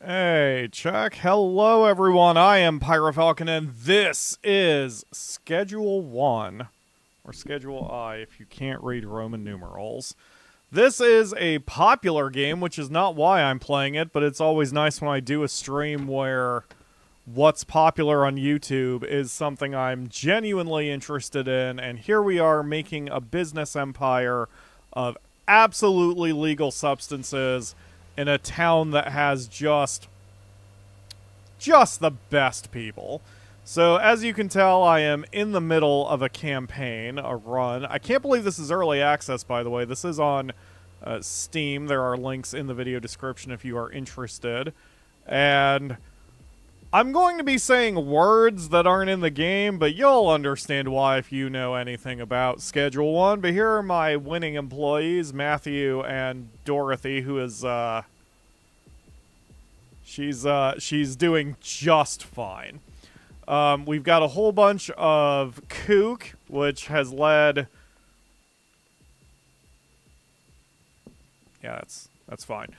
Hey, Chuck. Hello, everyone. I am PyroFalkon, and this is Schedule 1, or Schedule I if you can't read Roman numerals. This is a popular game, which is not why I'm playing it, but it's always nice when I do a stream where what's popular on YouTube is something I'm genuinely interested in, and here we are making a business empire of absolutely legal substances in a town that has just the best people. So as you can tell, I am in the middle of a campaign, a run. I can't believe this is early access, by the way. This is on Steam. There are links in the video description if you are interested. And I'm going to be saying words that aren't in the game, but you'll understand why if you know anything about Schedule 1. But here are my winning employees, Matthew and Dorothy, who is, she's doing just fine. We've got a whole bunch of kook, which has led... Yeah, that's fine.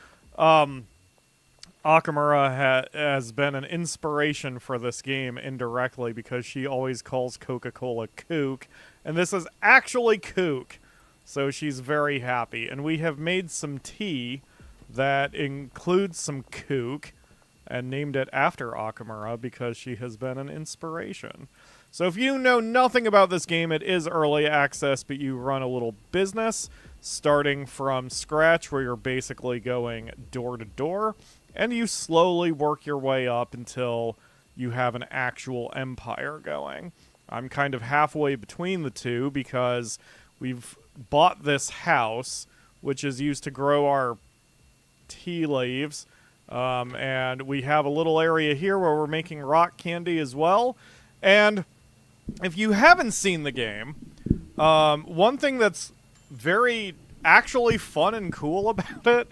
Akamura has been an inspiration for this game indirectly because she always calls Coca-Cola kook, and this is actually kook, so she's very happy. And we have made some tea that includes some kook and named it after Akamura because she has been an inspiration. So if you know nothing about this game, it is early access, but you run a little business starting from scratch where you're basically going door to door. And you slowly work your way up until you have an actual empire going. I'm kind of halfway between the two because we've bought this house, which is used to grow our tea leaves. And we have a little area here where we're making rock candy as well. And if you haven't seen the game, one thing that's very actually fun and cool about it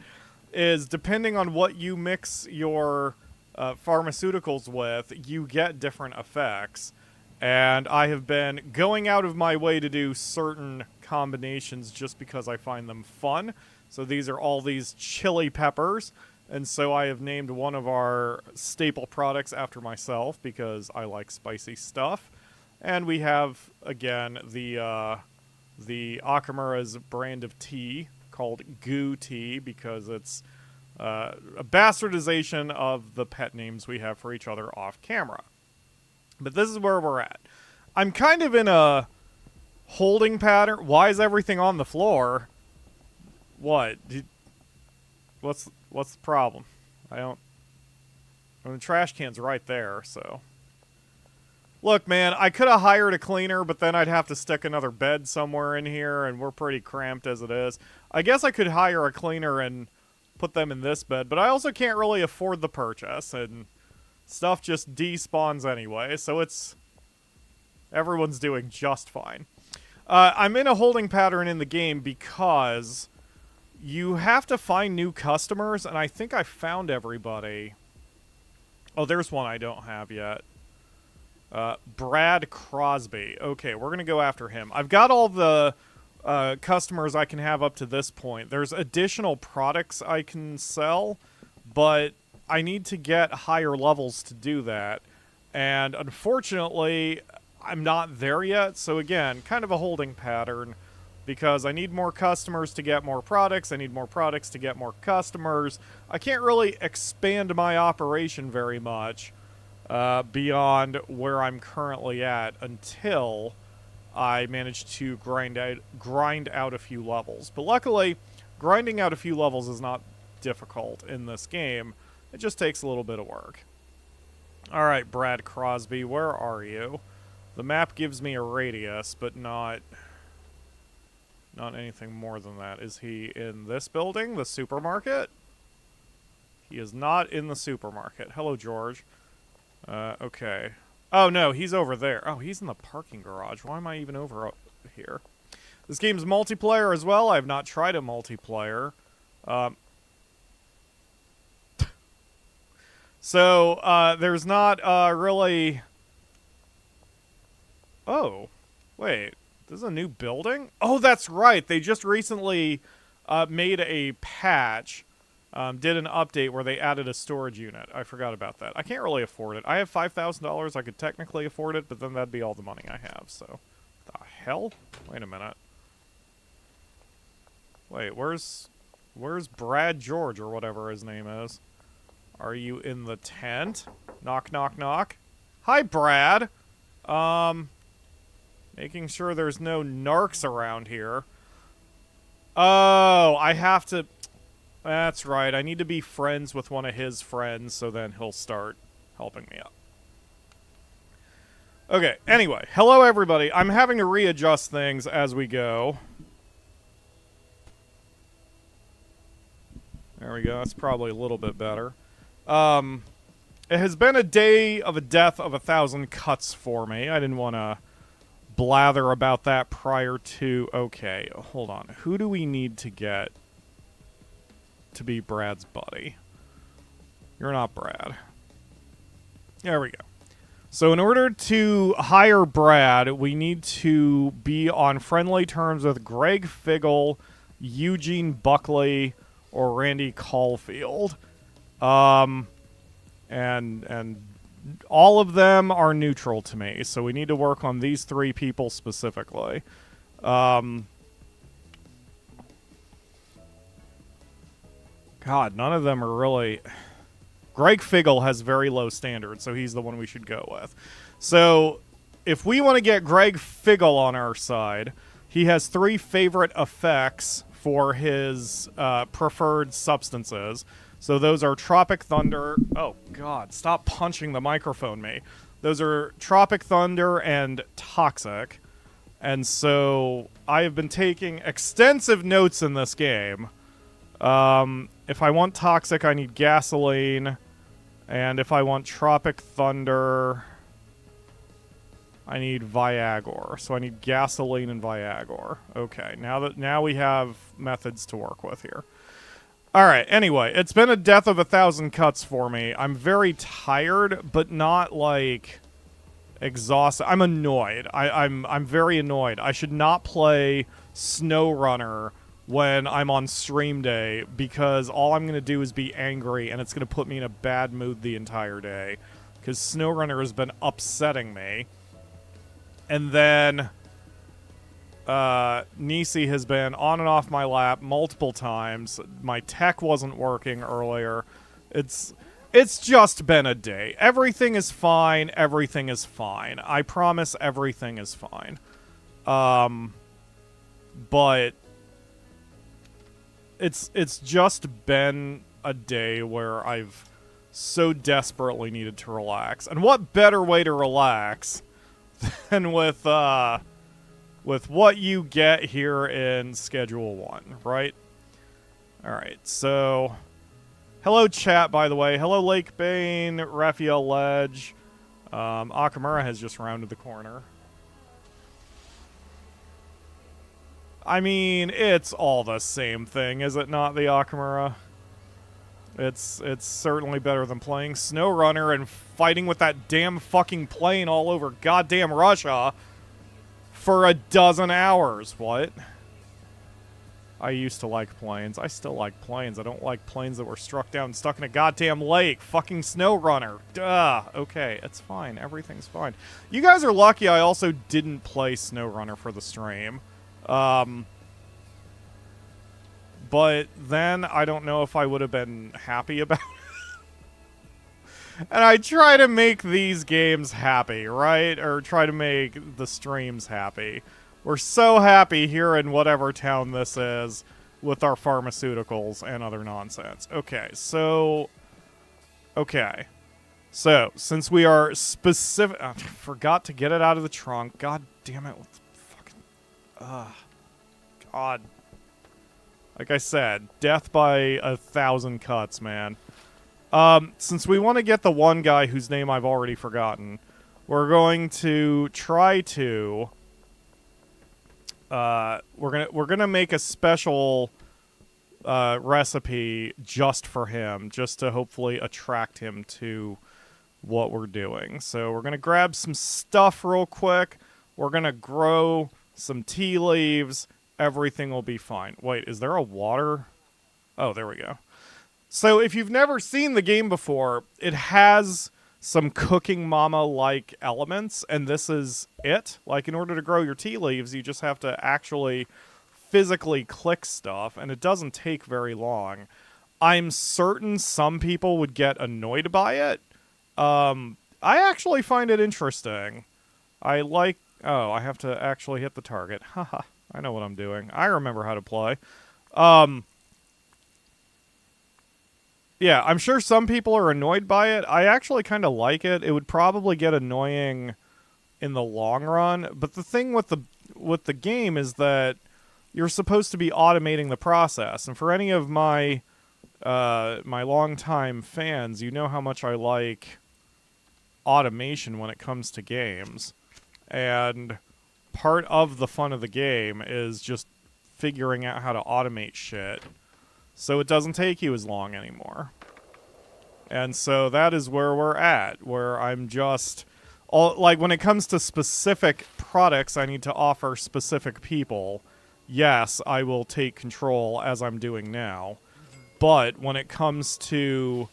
is depending on what you mix your pharmaceuticals with, you get different effects. And I have been going out of my way to do certain combinations just because I find them fun. So these are all these chili peppers. And so I have named one of our staple products after myself because I like spicy stuff. And we have, again, the Akamura's brand of tea called Goo Tea because it's a bastardization of the pet names we have for each other off camera. But this is where we're at. I'm kind of in a holding pattern. Why is everything on the floor? What? What's the problem? The trash can's right there, so... Look, man, I could have hired a cleaner, but then I'd have to stick another bed somewhere in here, and we're pretty cramped as it is. I guess I could hire a cleaner and put them in this bed, but I also can't really afford the purchase, and stuff just despawns anyway, so it's... Everyone's doing just fine. I'm in a holding pattern in the game because you have to find new customers, and I think I found everybody. Oh, there's one I don't have yet. Brad Crosby. Okay, we're going to go after him. I've got all the customers I can have up to this point. There's additional products I can sell, but I need to get higher levels to do that. And unfortunately, I'm not there yet. So again, kind of a holding pattern because I need more customers to get more products. I need more products to get more customers. I can't really expand my operation very much. Beyond where I'm currently at until I manage to grind out a few levels. But luckily, grinding out a few levels is not difficult in this game. It just takes a little bit of work. Alright, Brad Crosby, where are you? The map gives me a radius, but not anything more than that. Is he in this building, the supermarket? He is not in the supermarket. Hello, George. Okay. Oh, no, he's over there. Oh, he's in the parking garage. Why am I even over here? This game's multiplayer as well. I have not tried a multiplayer. So, there's not, really... Oh, wait. This is a new building? Oh, that's right. They just recently, made a patch did an update where they added a storage unit. I forgot about that. I can't really afford it. I have $5,000. I could technically afford it, but then that'd be all the money I have, so. The hell? Wait a minute. Wait, where's Brad George or whatever his name is? Are you in the tent? Knock, knock, knock. Hi, Brad. Making sure there's no narcs around here. Oh, I have to... That's right. I need to be friends with one of his friends, so then he'll start helping me out. Okay, anyway. Hello, everybody. I'm having to readjust things as we go. There we go. That's probably a little bit better. It has been a day of a death of 1,000 cuts for me. I didn't want to blather about that prior to... Okay, hold on. Who do we need to get to be Brad's buddy? You're not Brad. There we go. So in order to hire Brad, we need to be on friendly terms with Greg Figgle, Eugene Buckley, or Randy Caulfield. And all of them are neutral to me, so we need to work on these 3 people specifically. God, none of them are really... Greg Figgle has very low standards, so he's the one we should go with. So, if we want to get Greg Figgle on our side, he has 3 favorite effects for his preferred substances. So those are Tropic Thunder... Oh, God, stop punching the microphone, me. Those are Tropic Thunder and Toxic. And so I have been taking extensive notes in this game. If I want Toxic, I need Gasoline. And if I want Tropic Thunder, I need Viagra. So I need Gasoline and Viagra. Okay, now we have methods to work with here. Alright, anyway, it's been a death of 1,000 cuts for me. I'm very tired, but not, like, exhausted. I'm annoyed. I'm very annoyed. I should not play SnowRunner when I'm on stream day, because all I'm going to do is be angry, and it's going to put me in a bad mood the entire day. Because SnowRunner has been upsetting me. And then... Nisi has been on and off my lap multiple times. My tech wasn't working earlier. It's just been a day. Everything is fine. Everything is fine. I promise everything is fine. But it's just been a day where I've so desperately needed to relax. And what better way to relax than with what you get here in Schedule 1, right? Alright, so... Hello, chat, by the way. Hello, Lake Bane, Raphael Ledge. Akamura has just rounded the corner. I mean, it's all the same thing, is it not, the Akamura? It's certainly better than playing SnowRunner and fighting with that damn fucking plane all over goddamn Russia for a dozen hours. What? I used to like planes. I still like planes. I don't like planes that were struck down and stuck in a goddamn lake. Fucking SnowRunner. Duh. Okay, it's fine. Everything's fine. You guys are lucky I also didn't play SnowRunner for the stream. But then I don't know if I would have been happy about it. And I try to make these games happy, right? Or try to make the streams happy. We're so happy here in whatever town this is with our pharmaceuticals and other nonsense. Okay, so... Okay. So, since we are specific... I forgot to get it out of the trunk. God damn it. What the fucking... God. Like I said, death by 1,000 cuts, man. Since we want to get the one guy whose name I've already forgotten, we're going to try to... we're gonna make a special recipe just for him, just to hopefully attract him to what we're doing. So we're gonna grab some stuff real quick. We're gonna grow some tea leaves. Everything will be fine. Wait, is there a water? Oh, there we go. So if you've never seen the game before, it has some Cooking Mama-like elements, and this is it. Like, in order to grow your tea leaves, you just have to actually physically click stuff, and it doesn't take very long. I'm certain some people would get annoyed by it. I actually find it interesting. I like... Oh, I have to actually hit the target. Haha, I know what I'm doing. I remember how to play. Yeah, I'm sure some people are annoyed by it. I actually kind of like it. It would probably get annoying in the long run, but the thing with the game is that you're supposed to be automating the process. And for any of my my longtime fans, you know how much I like automation when it comes to games. And part of the fun of the game is just figuring out how to automate shit so it doesn't take you as long anymore. And so that is where we're at, where I'm just... like, when it comes to specific products I need to offer specific people, yes, I will take control as I'm doing now. But when it comes to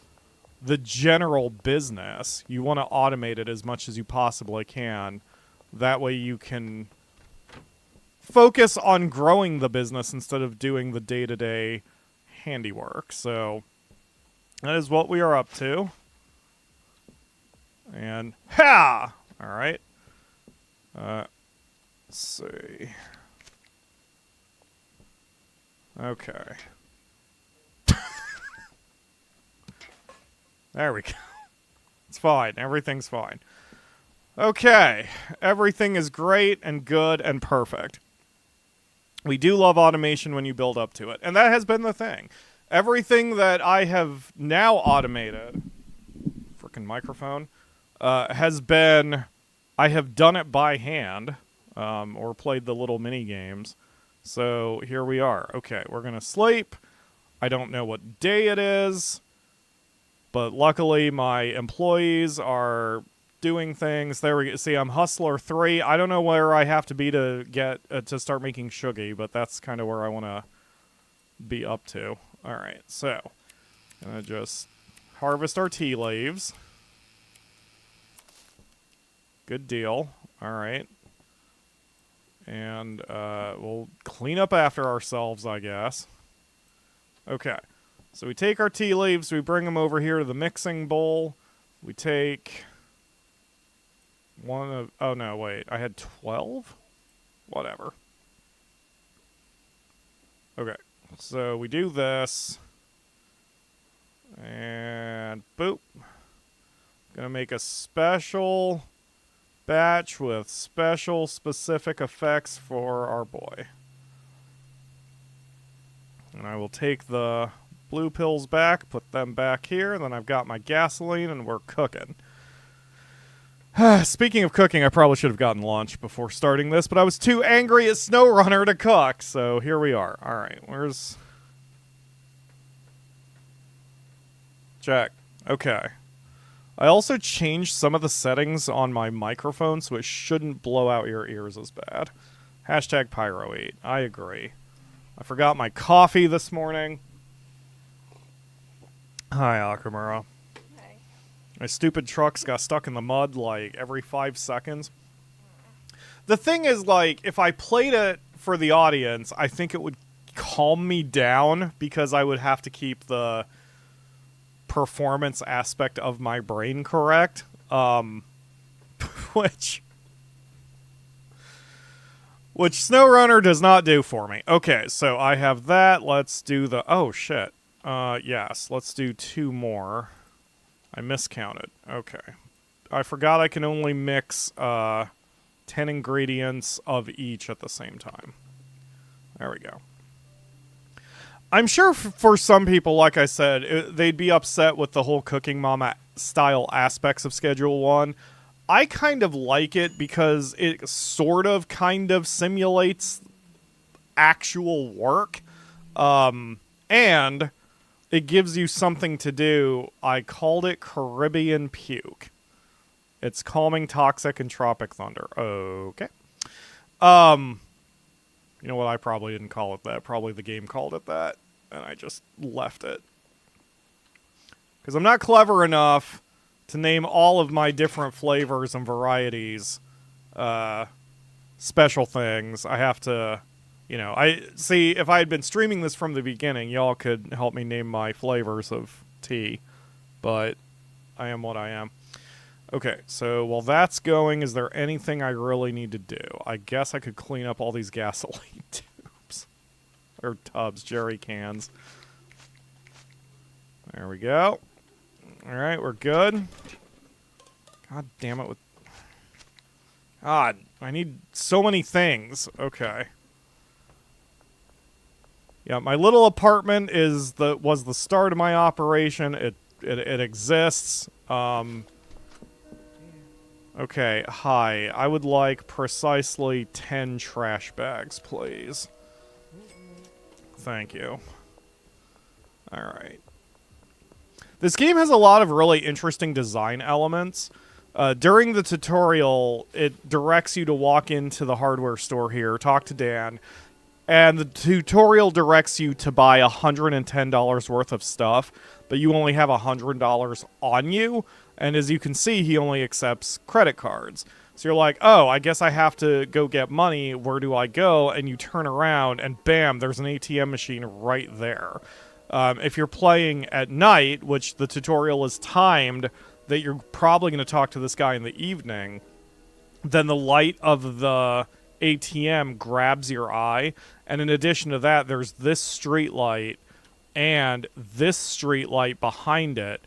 the general business, you want to automate it as much as you possibly can. That way you can focus on growing the business instead of doing the day-to-day handiwork. So that is what we are up to. And ha! All right. Let's see. Okay. There we go. It's fine. Everything's fine. Okay. Everything is great and good and perfect. We do love automation when you build up to it. And that has been the thing. Everything that I have now automated, frickin' microphone, has been, I have done it by hand, or played the little mini games. So here we are. Okay, we're gonna sleep. I don't know what day it is, but luckily my employees are doing things. There we go. See, I'm Hustler 3. I don't know where I have to be to get to start making Shuggy, but that's kind of where I want to be up to. All right, so I'm gonna just harvest our tea leaves. Good deal. All right. And we'll clean up after ourselves, I guess. Okay. So we take our tea leaves, we bring them over here to the mixing bowl. We take one of... Oh, no, wait. I had 12? Whatever. Okay. So we do this. And boop. Gonna make a special batch with special specific effects for our boy. And I will take the blue pills back, put them back here, and then I've got my gasoline and we're cooking. Speaking of cooking, I probably should have gotten lunch before starting this, but I was too angry at SnowRunner to cook, so here we are. Alright, where's... Check. Okay. I also changed some of the settings on my microphone so it shouldn't blow out your ears as bad. Hashtag Pyro8. I agree. I forgot my coffee this morning. Hi, Akamura. Hi. My stupid trucks got stuck in the mud like every 5 seconds. The thing is, like, if I played it for the audience, I think it would calm me down because I would have to keep the performance aspect of my brain correct, which SnowRunner does not do for me. Okay, so I have that. Let's do the... Oh, shit. Yes, let's do 2 more. I miscounted. Okay. I forgot I can only mix 10 ingredients of each at the same time. There we go. I'm sure for some people, like I said, they'd be upset with the whole Cooking Mama style aspects of Schedule 1. I kind of like it because it sort of kind of simulates actual work. And it gives you something to do. I called it Caribbean Puke. It's calming, toxic, and tropic thunder. Okay. You know what? I probably didn't call it that. Probably the game called it that, and I just left it. Because I'm not clever enough to name all of my different flavors and varieties special things. I have to, I see, if I had been streaming this from the beginning, y'all could help me name my flavors of tea. But I am what I am. Okay, so while that's going, is there anything I really need to do? I guess I could clean up all these gasoline tubes. Or tubs, jerry cans. There we go. Alright, we're good. God damn it. God, I need so many things. Okay. Yeah, my little apartment was the start of my operation. It exists. Okay, hi. I would like precisely 10 trash bags, please. Thank you. Alright. This game has a lot of really interesting design elements. During the tutorial, it directs you to walk into the hardware store here, talk to Dan, and the tutorial directs you to buy $110 worth of stuff, but you only have $100 on you. And as you can see, he only accepts credit cards. So you're like, oh, I guess I have to go get money. Where do I go? And you turn around and bam, there's an ATM machine right there. If you're playing at night, which the tutorial is timed that you're probably going to talk to this guy in the evening, then the light of the ATM grabs your eye. And in addition to that, there's this street light and this street light behind it.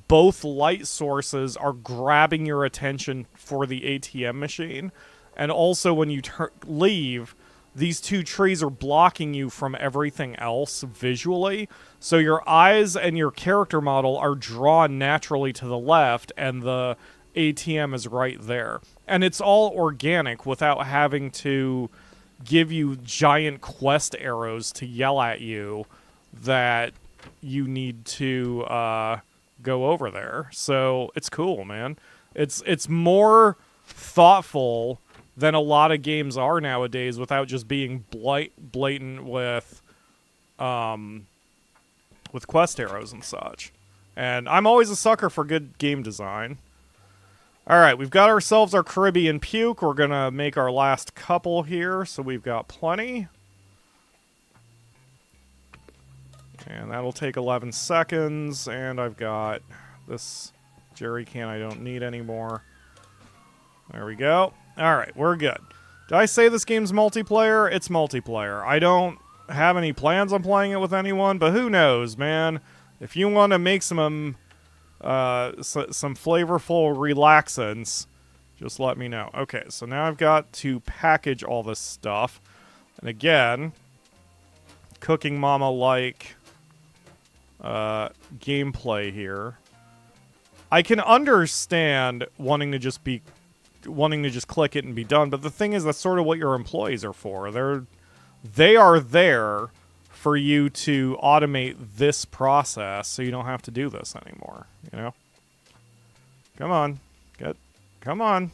Both light sources are grabbing your attention for the ATM machine. And also when you leave, these two trees are blocking you from everything else visually. So your eyes and your character model are drawn naturally to the left, and the ATM is right there. And it's all organic without having to give you giant quest arrows to yell at you that you need to go over there. So it's cool, man. It's more thoughtful than a lot of games are nowadays without just being blatant with quest arrows and such. And I'm always a sucker for good game design. Alright, we've got ourselves our Caribbean puke. We're going to make our last couple here, so we've got plenty. And that'll take 11 seconds, and I've got this jerry can I don't need anymore. There we go. Alright, we're good. Did I say this game's multiplayer? It's multiplayer. I don't have any plans on playing it with anyone, but who knows, man. If you want to make some flavorful relaxants, just let me know. Okay, so now I've got to package all this stuff. And again, Cooking Mama-like gameplay here. I can understand wanting to just click it and be done, but the thing is, that's sort of what your employees are for. They are there for you to automate this process so you don't have to do this anymore, you know? Come on. Come on.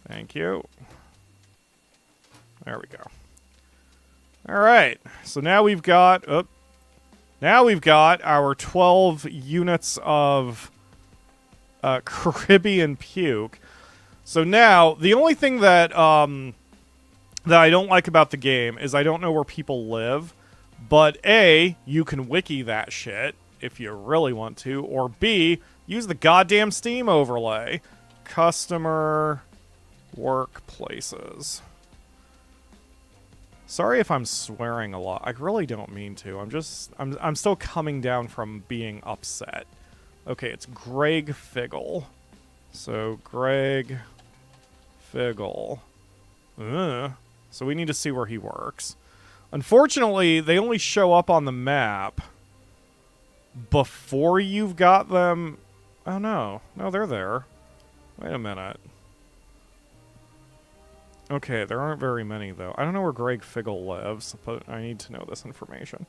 Thank you. There we go. Alright, so now we've got our 12 units of Caribbean puke. So now, the only thing that I don't like about the game is I don't know where people live. But A, you can wiki that shit if you really want to. Or B, use the goddamn Steam overlay. Customer workplaces. Sorry if I'm swearing a lot. I really don't mean to. I'm still coming down from being upset. Okay, it's Greg Figgle. So, Greg Figgle. So we need to see where he works. Unfortunately, they only show up on the map before you've got them. Oh, no. No, they're there. Wait a minute. Okay, there aren't very many, though. I don't know where Greg Figgle lives, but I need to know this information.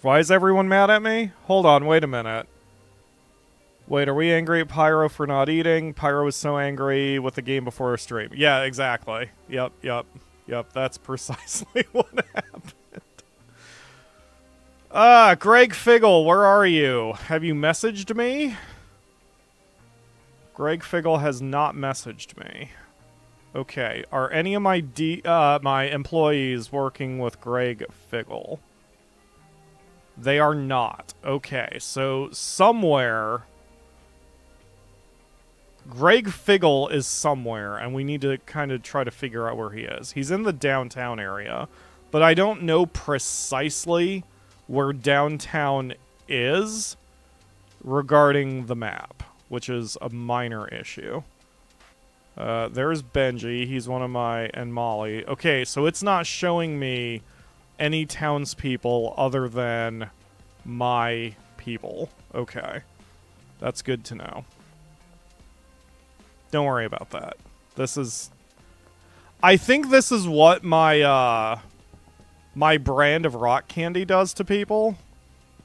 Why is everyone mad at me? Hold on, wait a minute. Wait, are we angry at Pyro for not eating? Pyro was so angry with the game before a stream. Yeah, exactly. Yep. That's precisely what happened. Greg Figgle, where are you? Have you messaged me? Greg Figgle has not messaged me. Okay, are any of my my employees working with Greg Figgle? They are not. Okay, so somewhere Greg Figgle is somewhere, and we need to kind of try to figure out where he is. He's in the downtown area, but I don't know precisely where downtown is regarding the map, which is a minor issue. There's Benji. He's one of my... and Molly. Okay, so it's not showing me any townspeople other than my people. Okay. That's good to know. Don't worry about that. This is... I think this is what my, my brand of rock candy does to people.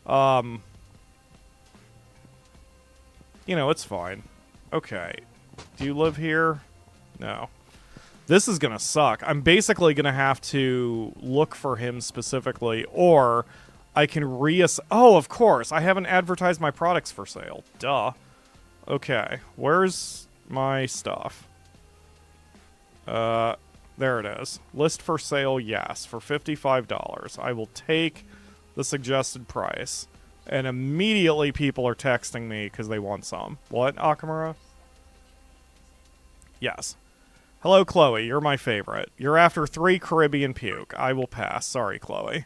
You know, it's fine. Okay. Do you live here? No. This is gonna suck. I'm basically gonna have to look for him specifically, or I can oh, of course! I haven't advertised my products for sale. Duh. Okay. Where's my stuff? There it is. List for sale, yes, for $55. I will take the suggested price. And immediately people are texting me because they want some. What, Akamura? Yes. Hello, Chloe. You're my favorite. You're after 3 Caribbean puke. I will pass. Sorry, Chloe.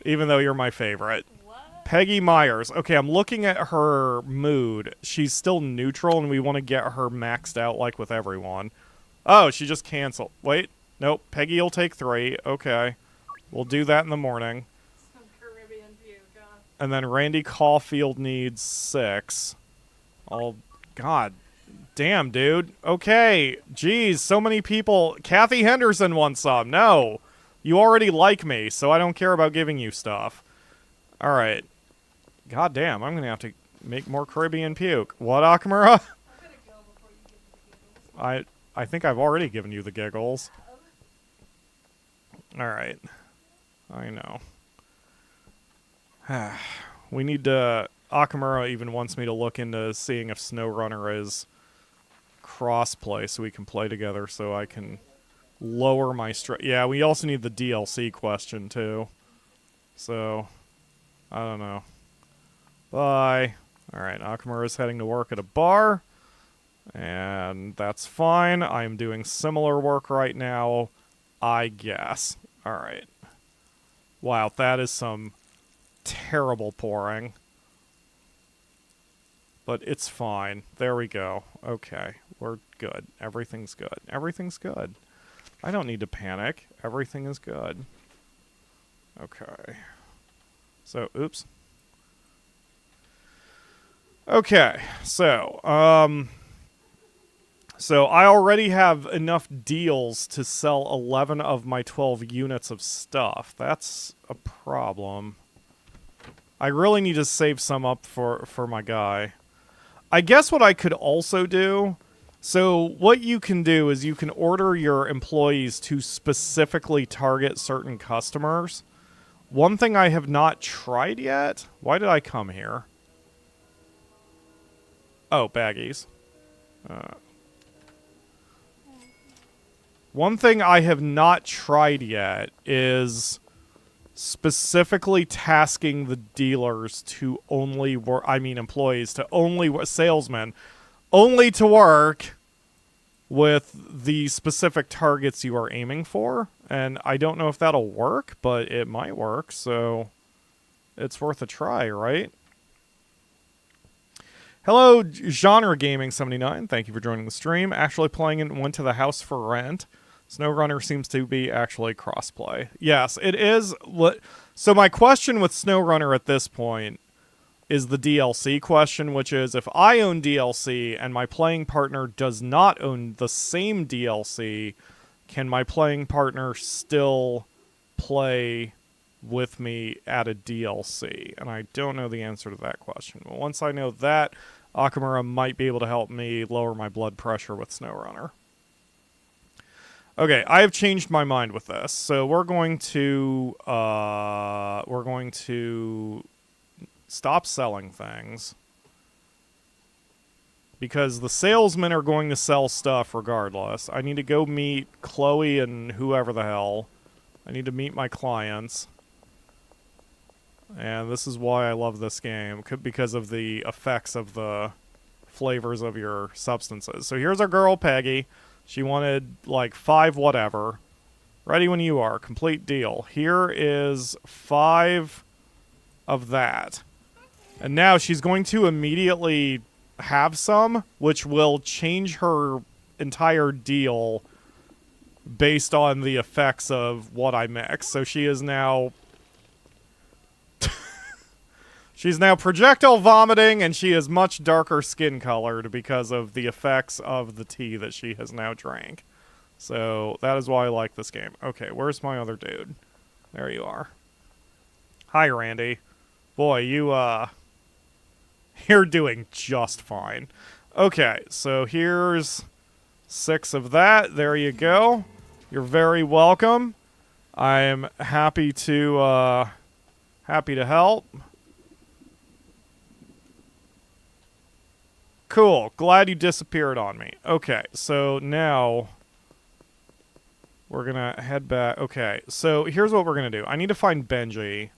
Even though you're my favorite. What? Peggy Myers. Okay, I'm looking at her mood. She's still neutral, and we want to get her maxed out like with everyone. Oh, she just canceled. Wait. Nope. Peggy will take 3. Okay. We'll do that in the morning. Some Caribbean puke, huh? And then Randy Caulfield needs 6. Oh, God. Damn, dude. Okay. Jeez, so many people. Kathy Henderson wants some. No. You already like me, so I don't care about giving you stuff. Alright. God damn, I'm gonna have to make more Caribbean puke. What, Akamura? I think I've already given you the giggles. Alright. I know. We need to... Akamura even wants me to look into seeing if SnowRunner is cross-play so we can play together so I can lower my stress. Yeah, we also need the DLC question, too. So, I don't know. Bye. Alright, Akamura's heading to work at a bar. And that's fine. I'm doing similar work right now, I guess. Alright. Wow, that is some terrible pouring. But it's fine. There we go. Okay, we're good. Everything's good. Everything's good. I don't need to panic. Everything is good. Okay. So, oops. Okay, so, so I already have enough deals to sell 11 of my 12 units of stuff. That's a problem. I really need to save some up for my guy. I guess what I could also do... So what you can do is you can order your employees to specifically target certain customers. One thing I have not tried yet... Why did I come here? Oh, baggies. One thing I have not tried yet is specifically tasking the dealers to only work... I mean employees to only... salesmen... only to work with the specific targets you are aiming for. And I don't know if that'll work, but it might work, so it's worth a try, right? Hello, Genre Gaming 79. Thank you for joining the stream. Actually playing and went to the house for rent. SnowRunner seems to be actually crossplay. Yes, it is. So my question with SnowRunner at this point is the DLC question, which is if I own DLC and my playing partner does not own the same DLC, can my playing partner still play with me at a DLC? And I don't know the answer to that question. But once I know that, Akamura might be able to help me lower my blood pressure with SnowRunner. Okay, I have changed my mind with this. So we're going to stop selling things because the salesmen are going to sell stuff regardless. I need to go meet Chloe and whoever the hell. I need to meet my clients. And this is why I love this game, because of the effects of the flavors of your substances. So here's our girl, Peggy. She wanted, like, 5 whatever. Ready when you are. Complete deal. Here is 5 of that. And now she's going to immediately have some, which will change her entire deal based on the effects of what I mix. So she is now... She's now projectile vomiting, and she is much darker skin colored because of the effects of the tea that she has now drank. So that is why I like this game. Okay, where's my other dude? There you are. Hi, Randy. Boy, you're doing just fine. Okay, so here's 6 of that. There you go. You're very welcome. I'm happy to help. Cool. Glad you disappeared on me. Okay, so now we're gonna head back. Okay, so here's what we're gonna do. I need to find Benji.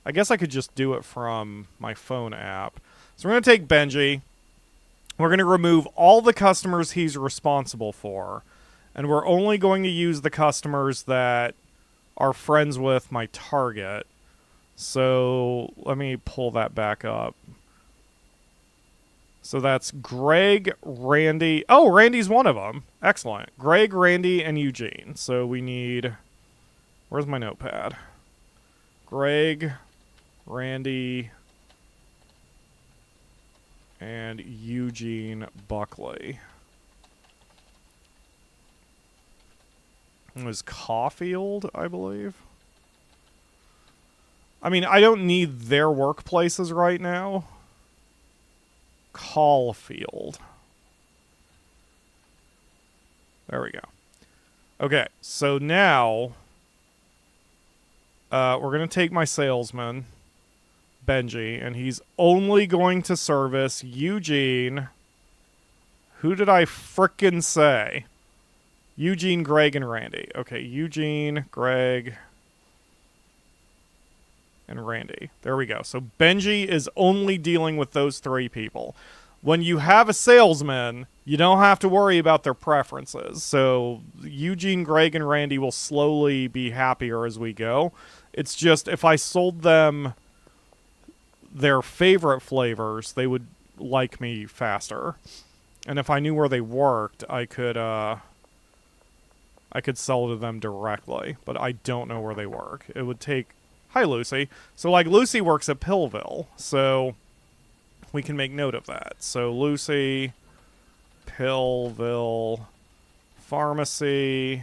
I guess I could just do it from my phone app. So we're gonna take Benji. We're gonna remove all the customers he's responsible for, and we're only going to use the customers that are friends with my target. So let me pull that back up. So that's Greg, Randy. Oh, Randy's one of them. Excellent. Greg, Randy, and Eugene. So we need... Where's my notepad? Greg, Randy, and Eugene Buckley. It was Caulfield, I believe. I mean, I don't need their workplaces right now. Caulfield. There we go. Okay, so now we're going to take my salesman, Benji, and he's only going to service Eugene. Who did I frickin' say? Eugene, Greg, and Randy. Okay, Eugene, Greg, and Randy. There we go. So Benji is only dealing with those 3 people. When you have a salesman, you don't have to worry about their preferences. So Eugene, Greg, and Randy will slowly be happier as we go. It's just if I sold them their favorite flavors, they would like me faster. And if I knew where they worked, I could sell to them directly. But I don't know where they work. It would take... Hi, Lucy. So, like, Lucy works at Pillville, so we can make note of that. So, Lucy, Pillville, pharmacy,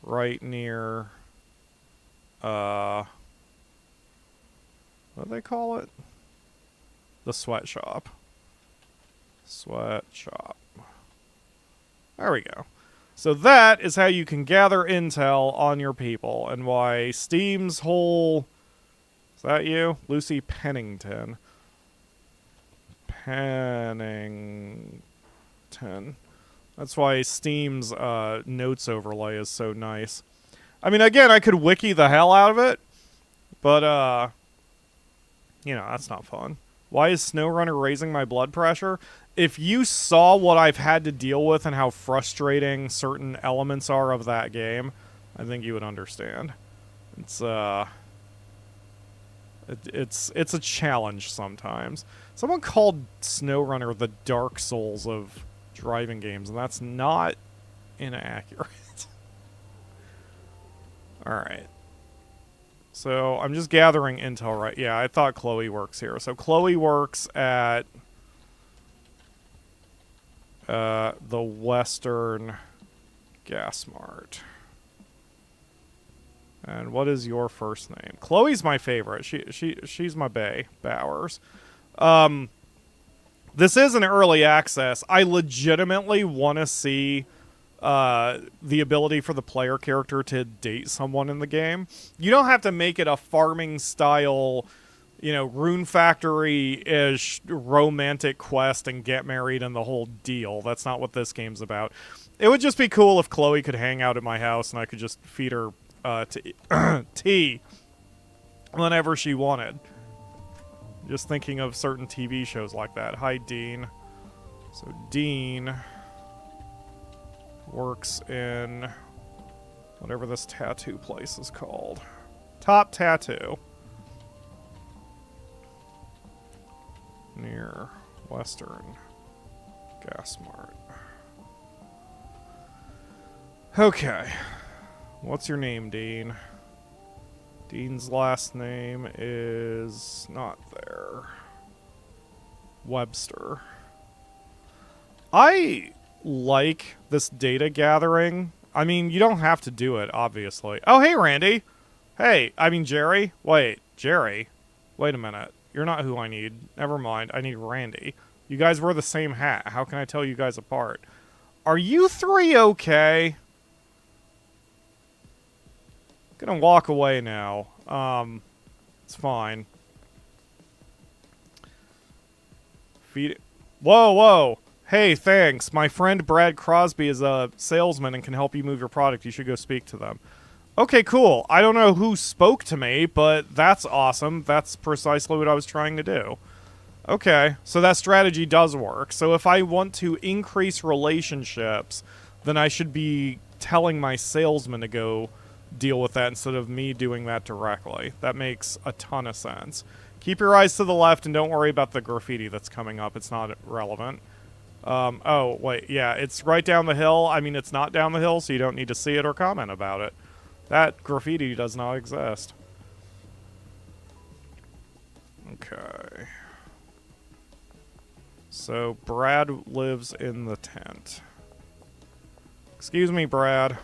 right near, what do they call it? The sweatshop. Sweatshop. There we go. So that is how you can gather intel on your people, and why Steam's whole... Is that you? Lucy Pennington. Pennington. That's why Steam's notes overlay is so nice. I mean, again, I could wiki the hell out of it, but, you know, that's not fun. Why is SnowRunner raising my blood pressure? If you saw what I've had to deal with and how frustrating certain elements are of that game, I think you would understand. It's a challenge sometimes. Someone called SnowRunner the Dark Souls of driving games, and that's not inaccurate. Alright. So, I'm just gathering intel, right? Yeah, I thought Chloe works here. So, Chloe works at the Western Gas Mart. And what is your first name? Chloe's my favorite. She's my bae, Bowers. This is an early access. I legitimately want to see the ability for the player character to date someone in the game. You don't have to make it a farming style, Rune Factory-ish romantic quest and get married and the whole deal. That's not what this game's about. It would just be cool if Chloe could hang out at my house and I could just feed her tea whenever she wanted. Just thinking of certain TV shows like that. Hi, Dean. So Dean works in whatever this tattoo place is called. Top Tattoo. Near Western Gas Mart. Okay. What's your name, Dean? Dean's last name is not there. Webster. I like this data gathering. I mean, you don't have to do it, obviously. Oh, hey, Randy. Hey, I mean, Jerry. Wait, Jerry. Wait a minute. You're not who I need. Never mind. I need Randy. You guys wear the same hat. How can I tell you guys apart? Are you three okay? Gonna walk away now. It's fine. Feed it. Whoa, whoa. Hey, thanks. My friend Brad Crosby is a salesman and can help you move your product. You should go speak to them. Okay, cool. I don't know who spoke to me, but that's awesome. That's precisely what I was trying to do. Okay, so that strategy does work. So if I want to increase relationships, then I should be telling my salesman to go deal with that instead of me doing that directly. That makes a ton of sense. Keep your eyes to the left and don't worry about the graffiti that's coming up. It's not relevant. Oh, wait, yeah, it's right down the hill. I mean, it's not down the hill, so you don't need to see it or comment about it. That graffiti does not exist. Okay. So, Brad lives in the tent. Excuse me, Brad.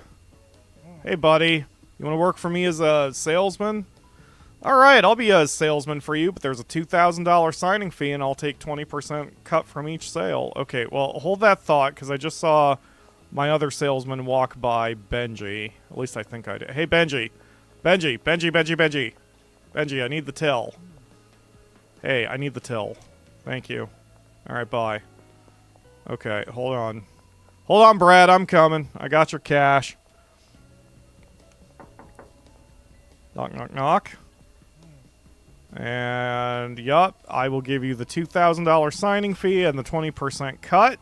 Hey, buddy. You want to work for me as a salesman? Alright, I'll be a salesman for you, but there's a $2,000 signing fee and I'll take 20% cut from each sale. Okay, well, hold that thought, because I just saw my other salesman walk by Benji. At least I think I did. Hey, Benji. Benji, Benji, Benji, Benji. Benji, I need the till. Hey, I need the till. Thank you. Alright, bye. Okay, hold on. Hold on, Brad, I'm coming. I got your cash. Knock, knock, knock. And, yup, I will give you the $2,000 signing fee and the 20% cut.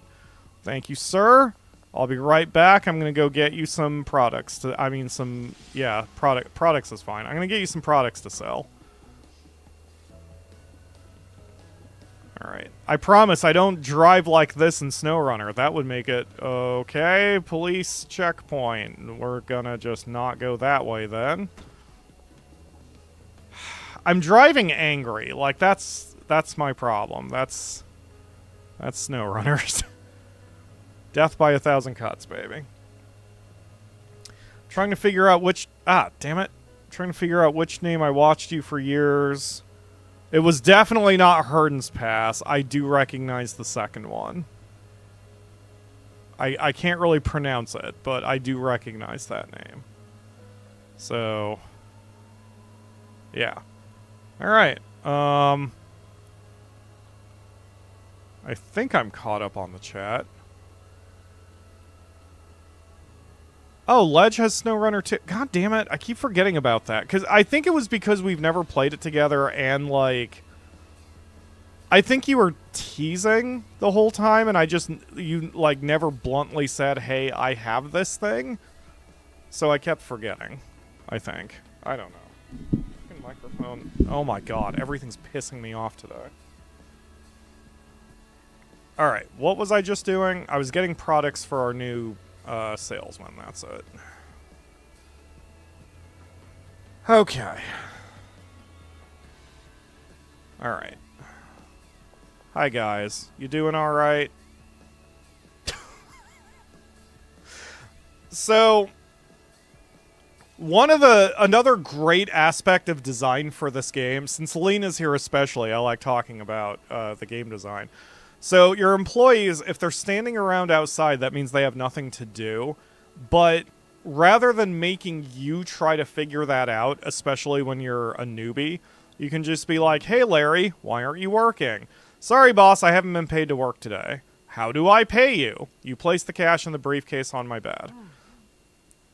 Thank you, sir. I'll be right back. I'm going to go get you some products. Products is fine. I'm going to get you some products to sell. Alright. I promise I don't drive like this in SnowRunner. That would make it... Okay, police checkpoint. We're gonna just not go that way then. I'm driving angry. Like, that's my problem. That's SnowRunners. Death by 1,000 cuts, baby. Trying to figure out which... Ah, damn it. Trying to figure out which name I watched you for years. It was definitely not Herden's Pass. I do recognize the second one. I can't really pronounce it, but I do recognize that name. So... yeah. Alright. I think I'm caught up on the chat. Oh, Ledge has SnowRunner too. God damn it. I keep forgetting about that. Because I think it was because we've never played it together and, like... I think you were teasing the whole time and you, like, never bluntly said, hey, I have this thing. So I kept forgetting, I think. I don't know. Fucking microphone. Oh my god, everything's pissing me off today. Alright, what was I just doing? I was getting products for our new... salesman, that's it. Okay. Alright. Hi guys, you doing alright? So, another great aspect of design for this game, since Lena's here especially, I like talking about the game design. So your employees, if they're standing around outside, that means they have nothing to do. But rather than making you try to figure that out, especially when you're a newbie, you can just be like, hey, Larry, why aren't you working? Sorry, boss, I haven't been paid to work today. How do I pay you? You place the cash in the briefcase on my bed.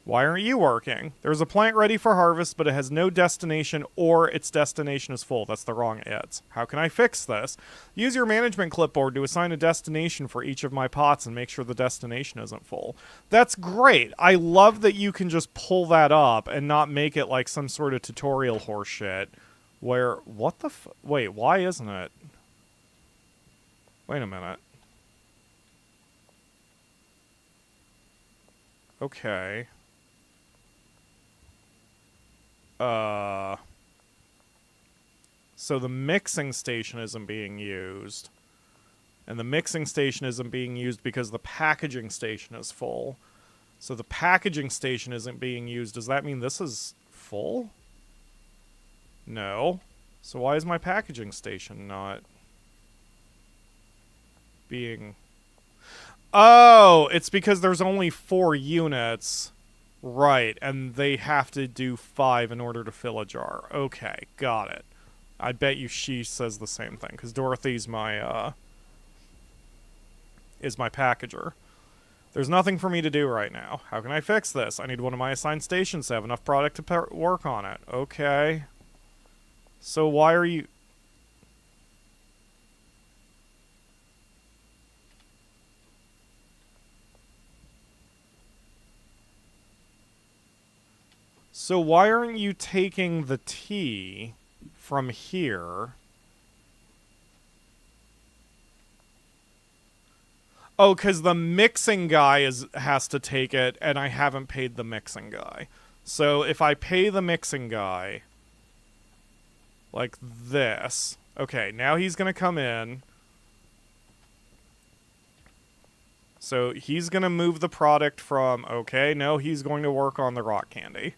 Why aren't you working? There's a plant ready for harvest, but it has no destination or its destination is full. That's the wrong its. How can I fix this? Use your management clipboard to assign a destination for each of my pots and make sure the destination isn't full. That's great. I love that you can just pull that up and not make it like some sort of tutorial horse shit where, what the wait, why isn't it? Wait a minute. Okay. So the mixing station isn't being used. And the mixing station isn't being used because the packaging station is full. So the packaging station isn't being used. Does that mean this is full? No. So why is my packaging station not being... Oh, it's because there's only 4 units. Right, and they have to do 5 in order to fill a jar. Okay, got it. I bet you she says the same thing, because Dorothy's my, is my packager. There's nothing for me to do right now. How can I fix this? I need one of my assigned stations to have enough product to work on it. Okay. So why are you... So why aren't you taking the tea from here? Oh, because the mixing guy has to take it, and I haven't paid the mixing guy. So if I pay the mixing guy, like this... Okay, now he's going to come in. So he's going to move the product from... Okay, no, he's going to work on the rock candy.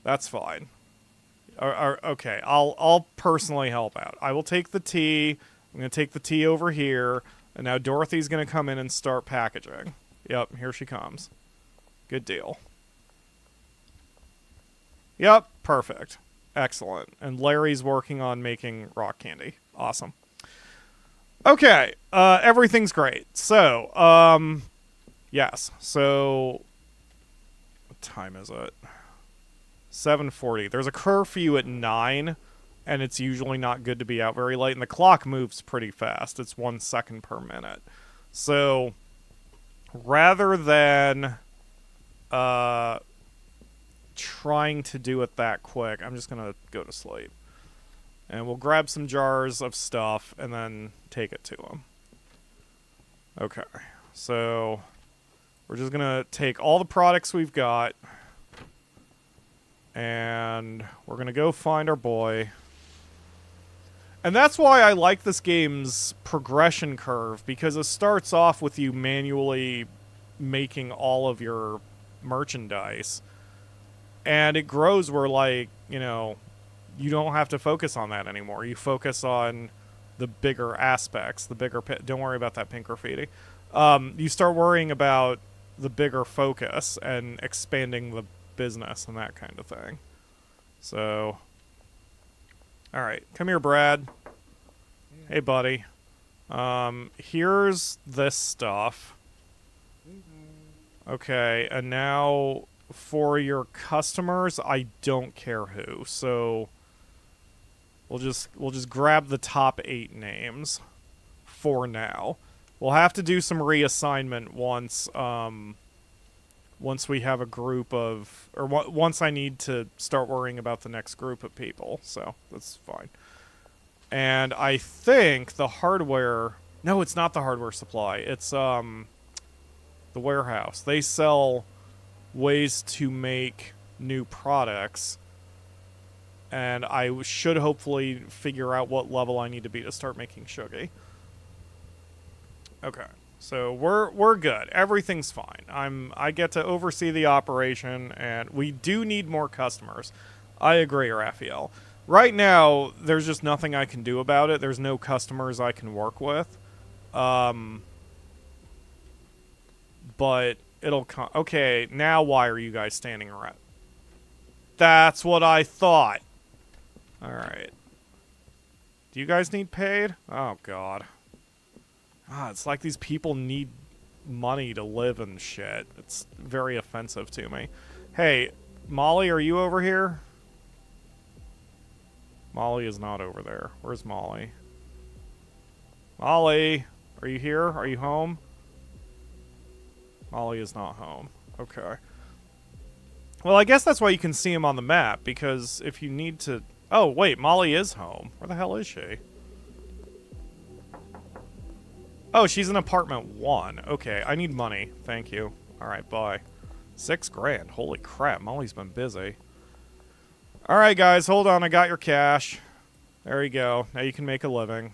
That's fine. Okay, I'll personally help out. I will take the tea. I'm going to take the tea over here. And now Dorothy's going to come in and start packaging. Yep, here she comes. Good deal. Yep, perfect. Excellent. And Larry's working on making rock candy. Awesome. Okay, everything's great. So, yes. So, what time is it? 7:40. There's a curfew at 9, and it's usually not good to be out very late, and the clock moves pretty fast. It's 1 second per minute. So, rather than trying to do it that quick, I'm just going to go to sleep. And we'll grab some jars of stuff and then take it to him. Okay. So, we're just going to take all the products we've got, and we're going to go find our boy. And that's why I like this game's progression curve, because it starts off with you manually making all of your merchandise. And it grows where, like, you know, you don't have to focus on that anymore. You focus on the bigger aspects, the bigger... Don't worry about that pink graffiti. You start worrying about the bigger focus and expanding the business and that kind of thing. So, alright, come here, Brad. Hey, buddy. Here's this stuff. Okay, and now for your customers, I don't care who. So we'll just grab the top 8 names for now. We'll have to do some reassignment once we have a group of... Or once I need to start worrying about the next group of people. So, that's fine. And I think the hardware... No, it's not the hardware supply. It's, the warehouse. They sell ways to make new products. And I should hopefully figure out what level I need to be to start making Shuggy. Okay. So we're good. Everything's fine. I get to oversee the operation, and we do need more customers. I agree, Raphael. Right now, there's just nothing I can do about it. There's no customers I can work with. But it'll come. Okay, now why are you guys standing around? That's what I thought. Alright. Do you guys need paid? Oh, God. Ah, it's like these people need money to live and shit. It's very offensive to me. Hey, Molly, are you over here? Molly is not over there. Where's Molly? Molly, are you here? Are you home? Molly is not home. Okay. Well, I guess that's why you can see him on the map, because if you need to... Oh, wait, Molly is home. Where the hell is she? Oh, she's in apartment 1. Okay, I need money. Thank you. Alright, bye. 6 grand. Holy crap, Molly's been busy. Alright, guys, hold on. I got your cash. There you go. Now you can make a living.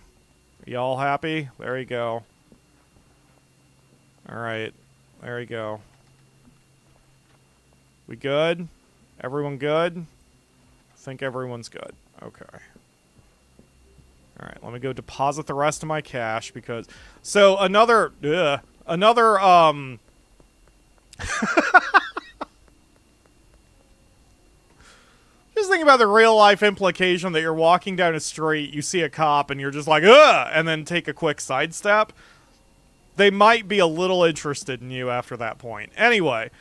Y'all happy? There you go. Alright. There you go. We good? Everyone good? I think everyone's good. Okay. Alright, let me go deposit the rest of my cash because... So, another... Just think about the real-life implication that you're walking down a street, you see a cop, and you're just like, ugh! And then take a quick sidestep. They might be a little interested in you after that point. Anyway,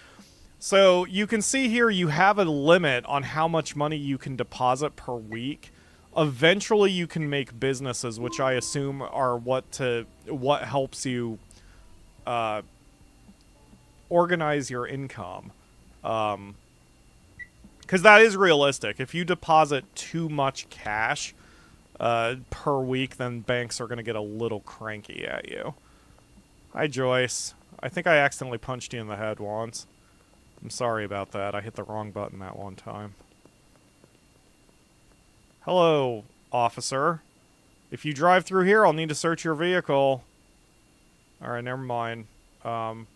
so you can see here you have a limit on how much money you can deposit per week. Eventually you can make businesses, which I assume are what helps you organize your income. Because that is realistic. If you deposit too much cash per week, then banks are going to get a little cranky at you. Hi, Joyce. I think I accidentally punched you in the head once. I'm sorry about that. I hit the wrong button that one time. Hello, officer. If you drive through here, I'll need to search your vehicle. Alright, never mind. Wow.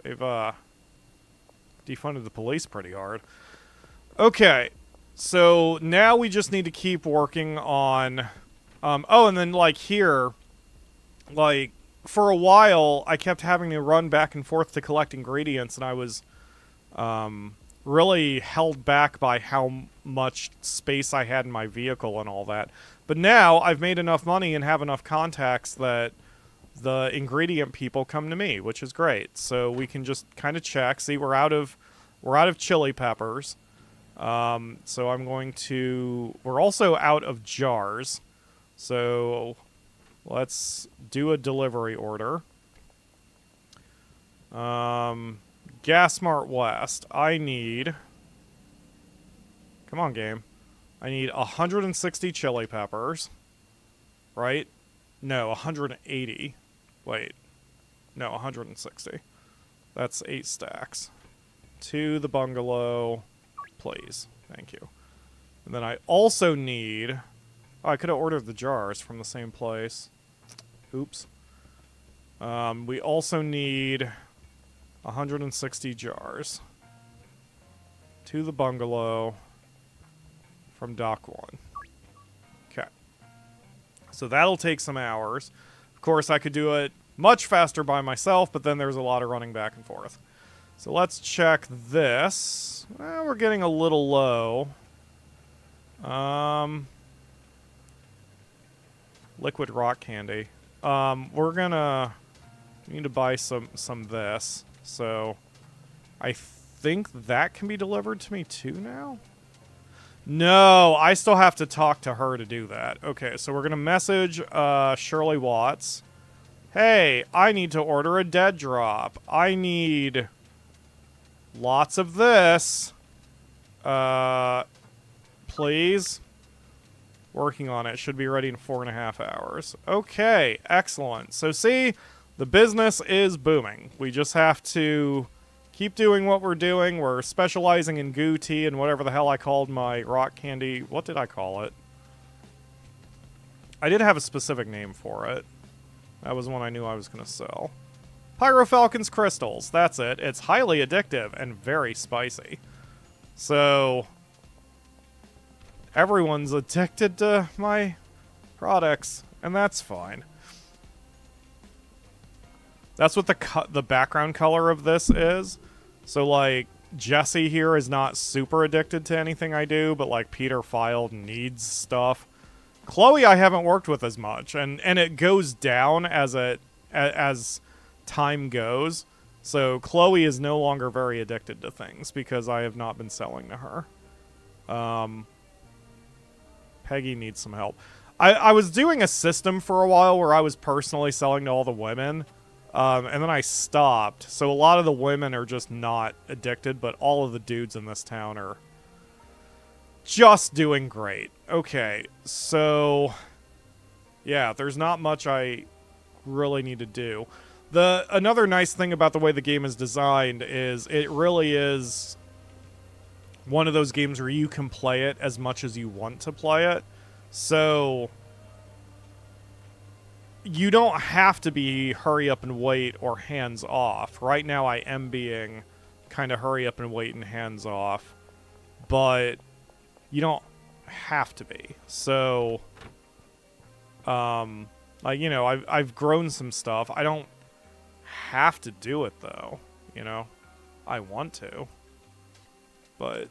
They've, defunded the police pretty hard. Okay. So, now we just need to keep working on... oh, and then, like, here... Like, for a while, I kept having to run back and forth to collect ingredients, and I was, really held back by how much space I had in my vehicle and all that. But now, I've made enough money and have enough contacts that the ingredient people come to me, which is great. So we can just kind of check. See, we're out of chili peppers. So I'm going to... We're also out of jars. So... Let's do a delivery order. Gasmart West. I need... Come on, game. I need 160 chili peppers. Right? No, 180. Wait. No, 160. That's 8 stacks. To the bungalow. Please. Thank you. And then I also need... Oh, I could have ordered the jars from the same place. Oops. We also need 160 jars. To the bungalow from Dock 1. Okay. So that'll take some hours. Of course, I could do it much faster by myself, but then there's a lot of running back and forth. So let's check this. Well, we're getting a little low. Liquid rock candy. We're gonna need to buy some this. So I think that can be delivered to me too now? No, I still have to talk to her to do that. Okay, so we're gonna message Shirley Watts. Hey, I need to order a dead drop. I need lots of this. Please. Working on it. Should be ready in 4.5 hours. Okay, excellent. So see, the business is booming. We just have to keep doing what we're doing. We're specializing in goo tea and whatever the hell I called my rock candy. What did I call it? I did have a specific name for it. That was one I knew I was going to sell. PyroFalkon's crystals. That's it. It's highly addictive and very spicy. So... everyone's addicted to my products. And that's fine. That's what the background color of this is. So, like, Jesse here is not super addicted to anything I do, but, like, PyroFalkon needs stuff. Chloe I haven't worked with as much, and it goes down as time goes. So Chloe is no longer very addicted to things because I have not been selling to her. Peggy needs some help. I was doing a system for a while where I was personally selling to all the women, and then I stopped. So a lot of the women are just not addicted, but all of the dudes in this town are just doing great. Okay, so yeah, there's not much I really need to do. Another nice thing about the way the game is designed is it really is one of those games where you can play it as much as you want to play it. So you don't have to be hurry up and wait or hands off. Right now I am being kind of hurry up and wait and hands off, but you don't have to be. So like, you know, I've grown some stuff. I don't have to do it though, you know. I want to. But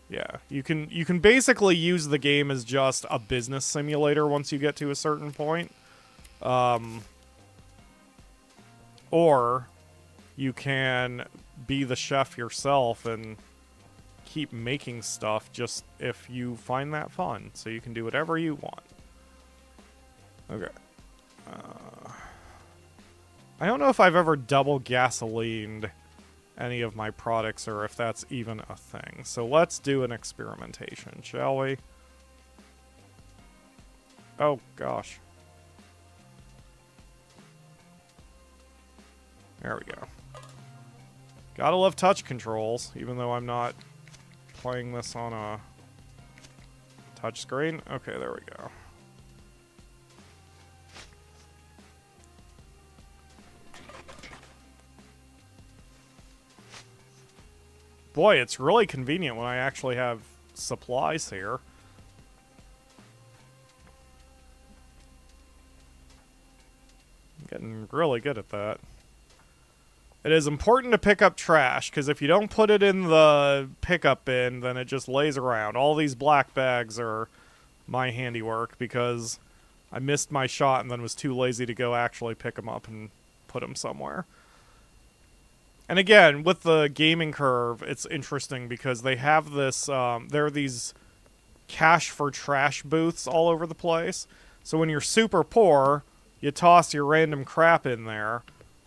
yeah, you can basically use the game as just a business simulator once you get to a certain point. Or you can be the chef yourself and keep making stuff just if you find that fun. So you can do whatever you want. Okay. I don't know if I've ever double gasolined any of my products or if that's even a thing. So let's do an experimentation, shall we? Oh, gosh. There we go. Gotta love touch controls, even though I'm not playing this on a touchscreen. Okay, there we go. Boy, it's really convenient when I actually have supplies here. I'm getting really good at that. It is important to pick up trash, because if you don't put it in the pickup bin, then it just lays around. All these black bags are my handiwork, because I missed my shot and then was too lazy to go actually pick them up and put them somewhere. And again, with the gaming curve, it's interesting because they have this, there are these cash for trash booths all over the place. So when you're super poor, you toss your random crap in there,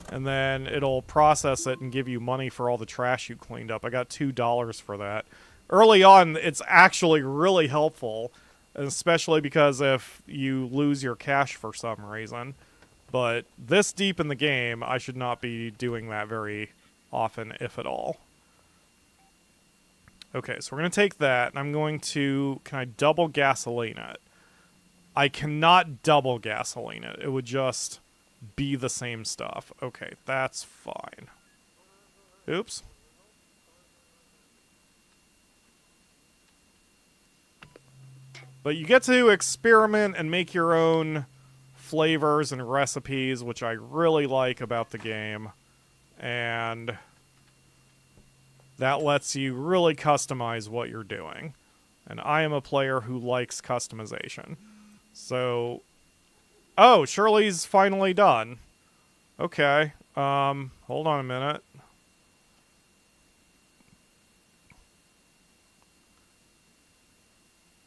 and then it'll process it and give you money for all the trash you cleaned up. I got $2 for that. Early on, it's actually really helpful, especially because if you lose your cash for some reason. But this deep in the game, I should not be doing that very often, if at all. Okay, so we're going to take that, and I'm going to... Can I double gasoline it? I cannot double gasoline it. It would just be the same stuff. Okay, that's fine. Oops. But you get to experiment and make your own flavors and recipes, which I really like about the game. And that lets you really customize what you're doing. And I am a player who likes customization. So... Oh, Shirley's finally done. Okay. Hold on a minute.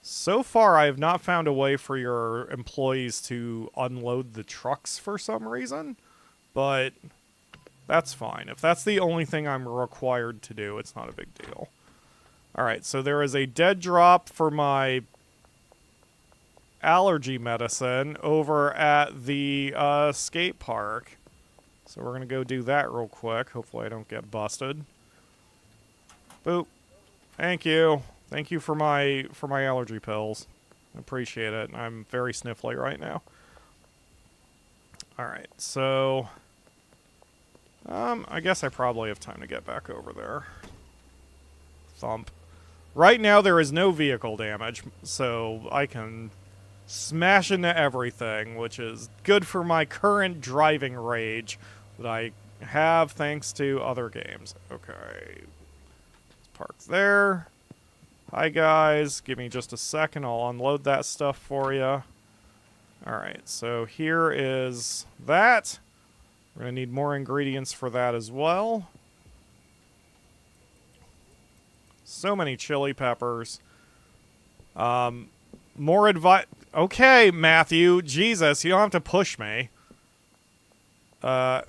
So far, I have not found a way for your employees to unload the trucks for some reason. But that's fine. If that's the only thing I'm required to do, it's not a big deal. Alright, so there is a dead drop for my allergy medicine over at the skate park. So we're going to go do that real quick. Hopefully I don't get busted. Boop. Thank you. Thank you for my allergy pills. I appreciate it. I'm very sniffly right now. Alright, so... I guess I probably have time to get back over there. Thump. Right now there is no vehicle damage, so I can smash into everything, which is good for my current driving rage that I have thanks to other games. Okay. Park there. Hi, guys. Give me just a second. I'll unload that stuff for you. Alright, so here is that. We're going to need more ingredients for that as well. So many chili peppers. More advice. Okay, Matthew. Jesus, you don't have to push me. Alright.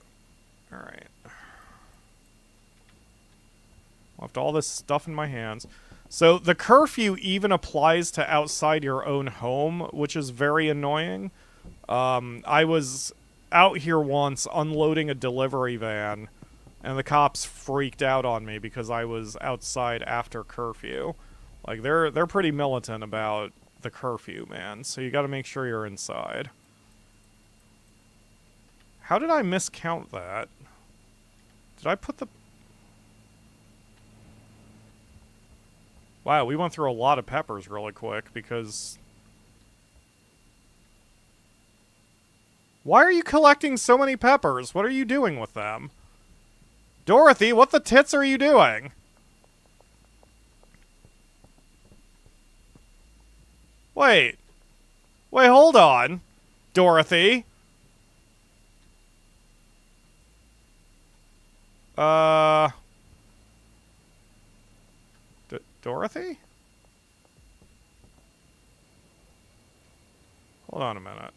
Left all this stuff in my hands. So the curfew even applies to outside your own home, which is very annoying. I was out here once unloading a delivery van, and the cops freaked out on me because I was outside after curfew. Like, they're pretty militant about the curfew, man. So you gotta make sure you're inside. How did I miscount that? Did I put the... Wow, we went through a lot of peppers really quick because... Why are you collecting so many peppers? What are you doing with them? Dorothy, what the tits are you doing? Wait. Wait, hold on. Dorothy. Dorothy? Hold on a minute.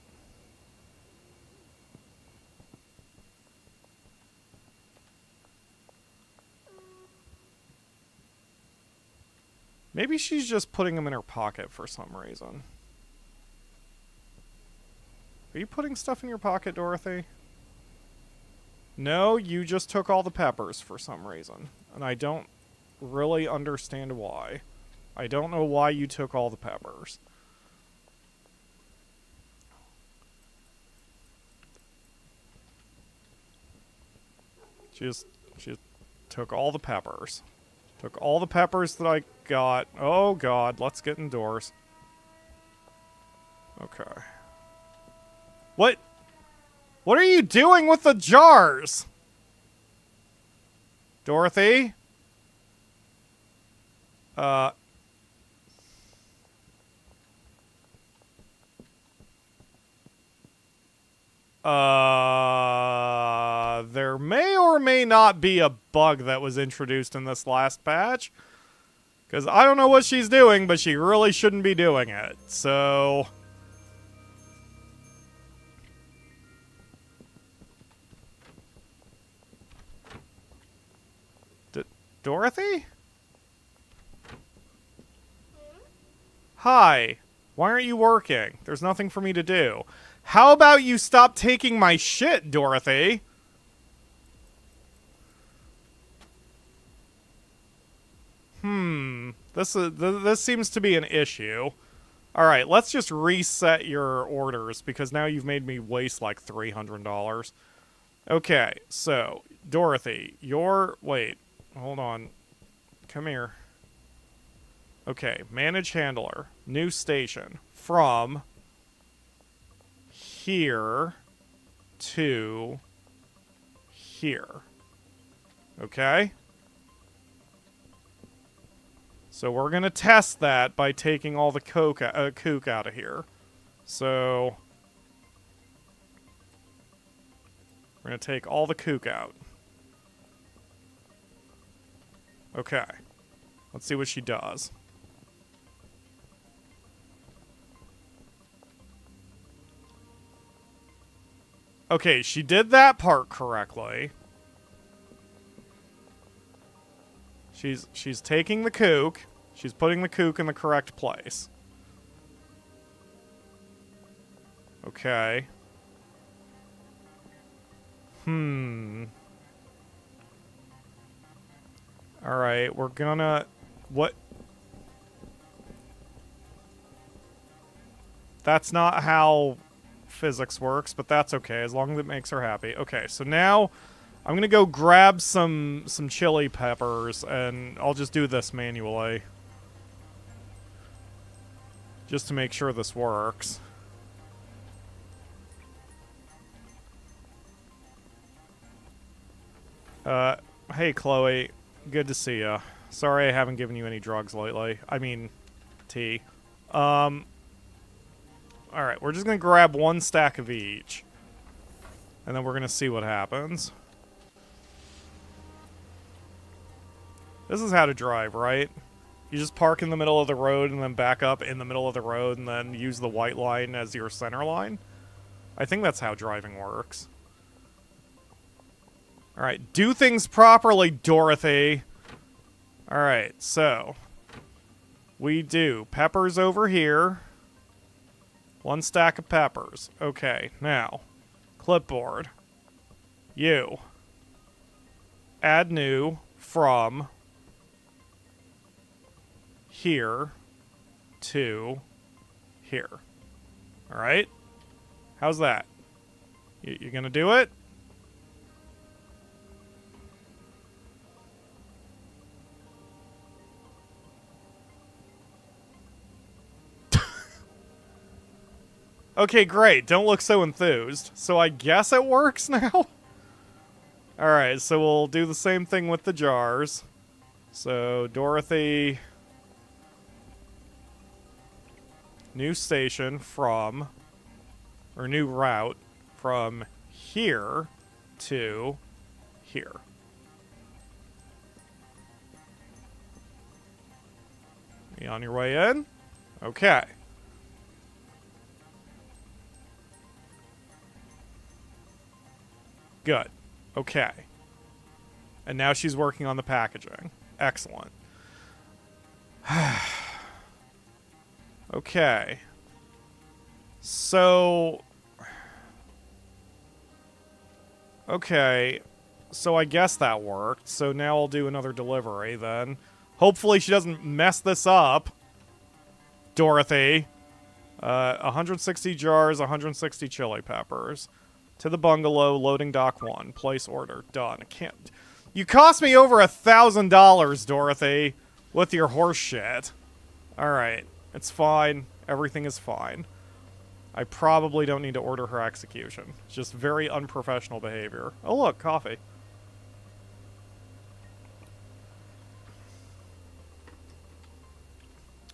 Maybe she's just putting them in her pocket for some reason. Are you putting stuff in your pocket, Dorothy? No, you just took all the peppers for some reason. And I don't really understand why. I don't know why you took all the peppers. She just took all the peppers. Took all the peppers that I got. Oh god, let's get indoors. Okay. What? What are you doing with the jars? Dorothy? There may or may not be a bug that was introduced in this last patch. Because I don't know what she's doing, but she really shouldn't be doing it. So... Dorothy? Hi. Why aren't you working? There's nothing for me to do. How about you stop taking my shit, Dorothy? This seems to be an issue. Alright, let's just reset your orders, because now you've made me waste like $300. Okay, so, Dorothy, wait, hold on. Come here. Okay, manage handler. New station. From here to here. Okay? So we're going to test that by taking all the kook out of here. So we're going to take all the kook out. Okay. Let's see what she does. Okay, she did that part correctly. She's taking the kook. She's putting the kook in the correct place. Okay. Alright, we're gonna... What? That's not how physics works, but that's okay, as long as it makes her happy. Okay, so now I'm gonna go grab some chili peppers, and I'll just do this manually. Just to make sure this works. Hey, Chloe. Good to see ya. Sorry I haven't given you any drugs lately. I mean, tea. Alright, we're just gonna grab one stack of each. And then we're gonna see what happens. This is how to drive, right? You just park in the middle of the road and then back up in the middle of the road and then use the white line as your center line. I think that's how driving works. Alright, do things properly, Dorothy. Alright, so we do peppers over here. One stack of peppers. Okay, now, clipboard. You. Add new from here to here. Alright? How's that? You gonna do it? Okay, great. Don't look so enthused. So I guess it works now? Alright, so we'll do the same thing with the jars. So, Dorothy... New station from... Or new route from here to here. You on your way in? Okay. Good. Okay. And now she's working on the packaging. Excellent. Okay. So... Okay. So I guess that worked. So now I'll do another delivery then. Hopefully she doesn't mess this up. Dorothy. 160 jars, 160 chili peppers. To the bungalow, loading dock 1. Place order. Done. I can't... You cost me over $1,000, Dorothy, with your horse shit. Alright. It's fine. Everything is fine. I probably don't need to order her execution. It's just very unprofessional behavior. Oh look, coffee.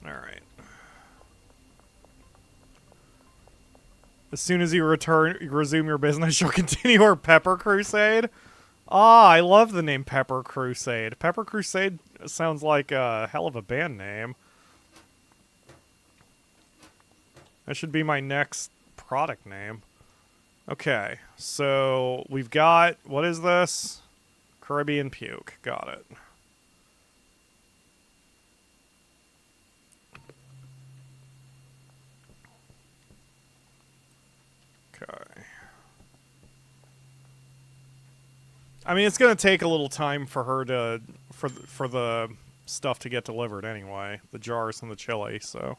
Alright. As soon as you resume your business, you'll continue our Pepper Crusade. Ah, I love the name Pepper Crusade. Pepper Crusade sounds like a hell of a band name. That should be my next product name. Okay, so we've got, what is this? Caribbean Puke. Got it. Okay. I mean, it's gonna take a little time for her to, for the stuff to get delivered anyway. The jars and the chili, so.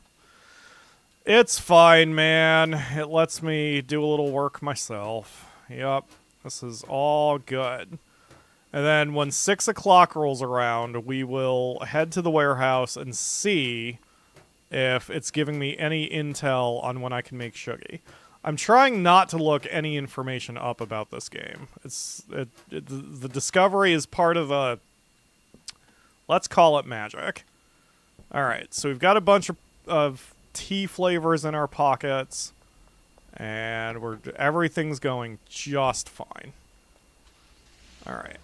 It's fine, man. It lets me do a little work myself. Yep. This is all good. And then when 6 o'clock rolls around, we will head to the warehouse and see if it's giving me any intel on when I can make Shuggy. I'm trying not to look any information up about this game. The discovery is part of the... Let's call it magic. Alright, so we've got a bunch of tea flavors in our pockets. And everything's going just fine. Alright.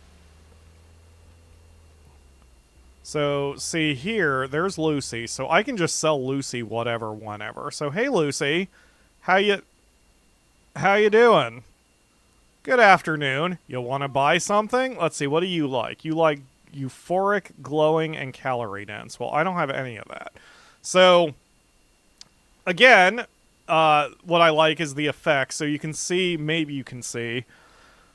So, see here, there's Lucy. So I can just sell Lucy whatever, whenever. So, hey Lucy, how you doing? Good afternoon. You want to buy something? Let's see, what do you like? You like euphoric, glowing, and calorie dense. Well, I don't have any of that. So, again, what I like is the effect. So you can see, maybe you can see.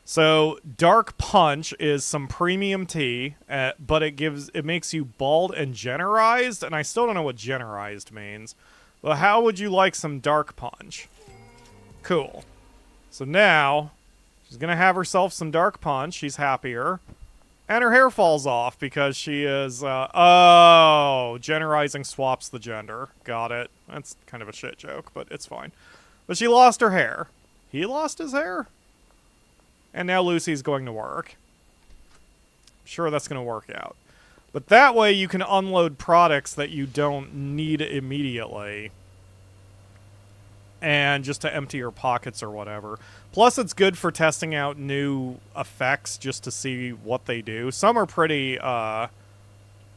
So, Dark Punch is some premium tea, but it makes you bald and generized, and I still don't know what generized means. Well, how would you like some Dark Punch? Cool. So now, she's gonna have herself some Dark Punch, she's happier, and her hair falls off because she is, oh, generizing swaps the gender. Got it. That's kind of a shit joke, but it's fine. But she lost her hair. He lost his hair? And now Lucy's going to work. sure that's going to work out. But that way you can unload products that you don't need immediately. And just to empty your pockets or whatever. Plus, it's good for testing out new effects just to see what they do. Some are pretty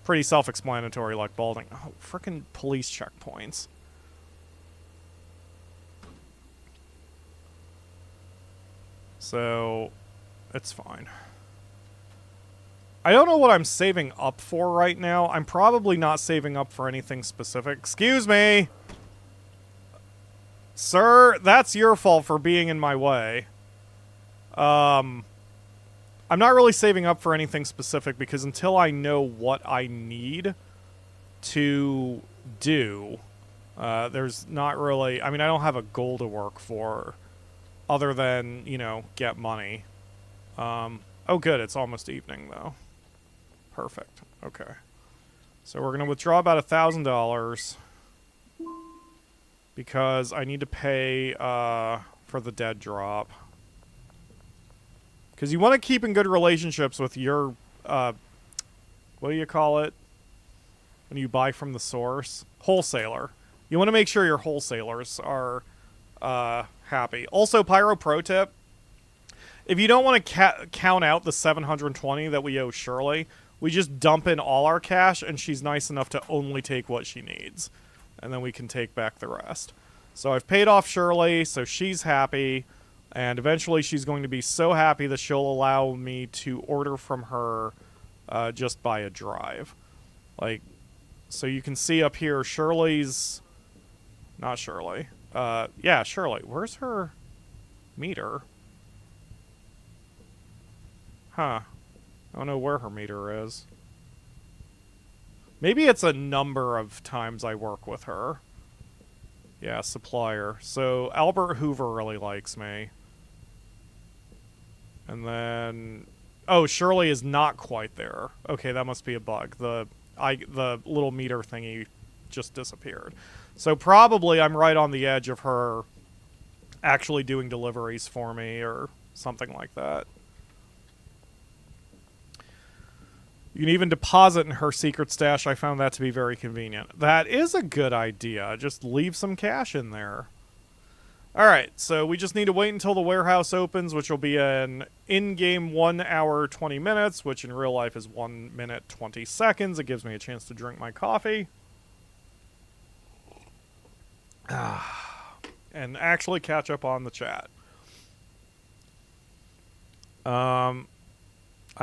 self-explanatory, like balding. Oh, frickin' police checkpoints. So, it's fine. I don't know what I'm saving up for right now. I'm probably not saving up for anything specific. Excuse me! Sir, that's your fault for being in my way. I'm not really saving up for anything specific because until I know what I need to do, there's not really... I mean, I don't have a goal to work for other than, you know, get money. Oh, good. It's almost evening, though. Perfect. Okay. So we're going to withdraw about $1,000 because I need to pay for the dead drop. Because you want to keep in good relationships with your, what do you call it when you buy from the source? Wholesaler. You want to make sure your wholesalers are happy. Also, Pyro Pro tip, if you don't want to count out the $720 that we owe Shirley, we just dump in all our cash, and she's nice enough to only take what she needs. And then we can take back the rest. So I've paid off Shirley, so she's happy. And eventually she's going to be so happy that she'll allow me to order from her just by a drive. Like, so you can see up here, Shirley's... Not Shirley. Yeah, Shirley. Where's her meter? Huh. I don't know where her meter is. Maybe it's a number of times I work with her. Yeah, supplier. So Albert Hoover really likes me. And then... Oh, Shirley is not quite there. Okay, that must be a bug. The little meter thingy just disappeared. So probably I'm right on the edge of her actually doing deliveries for me or something like that. You can even deposit in her secret stash. I found that to be very convenient. That is a good idea. Just leave some cash in there. Alright, so we just need to wait until the warehouse opens, which will be an in-game 1 hour 20 minutes, which in real life is 1 minute 20 seconds. It gives me a chance to drink my coffee. And actually catch up on the chat. I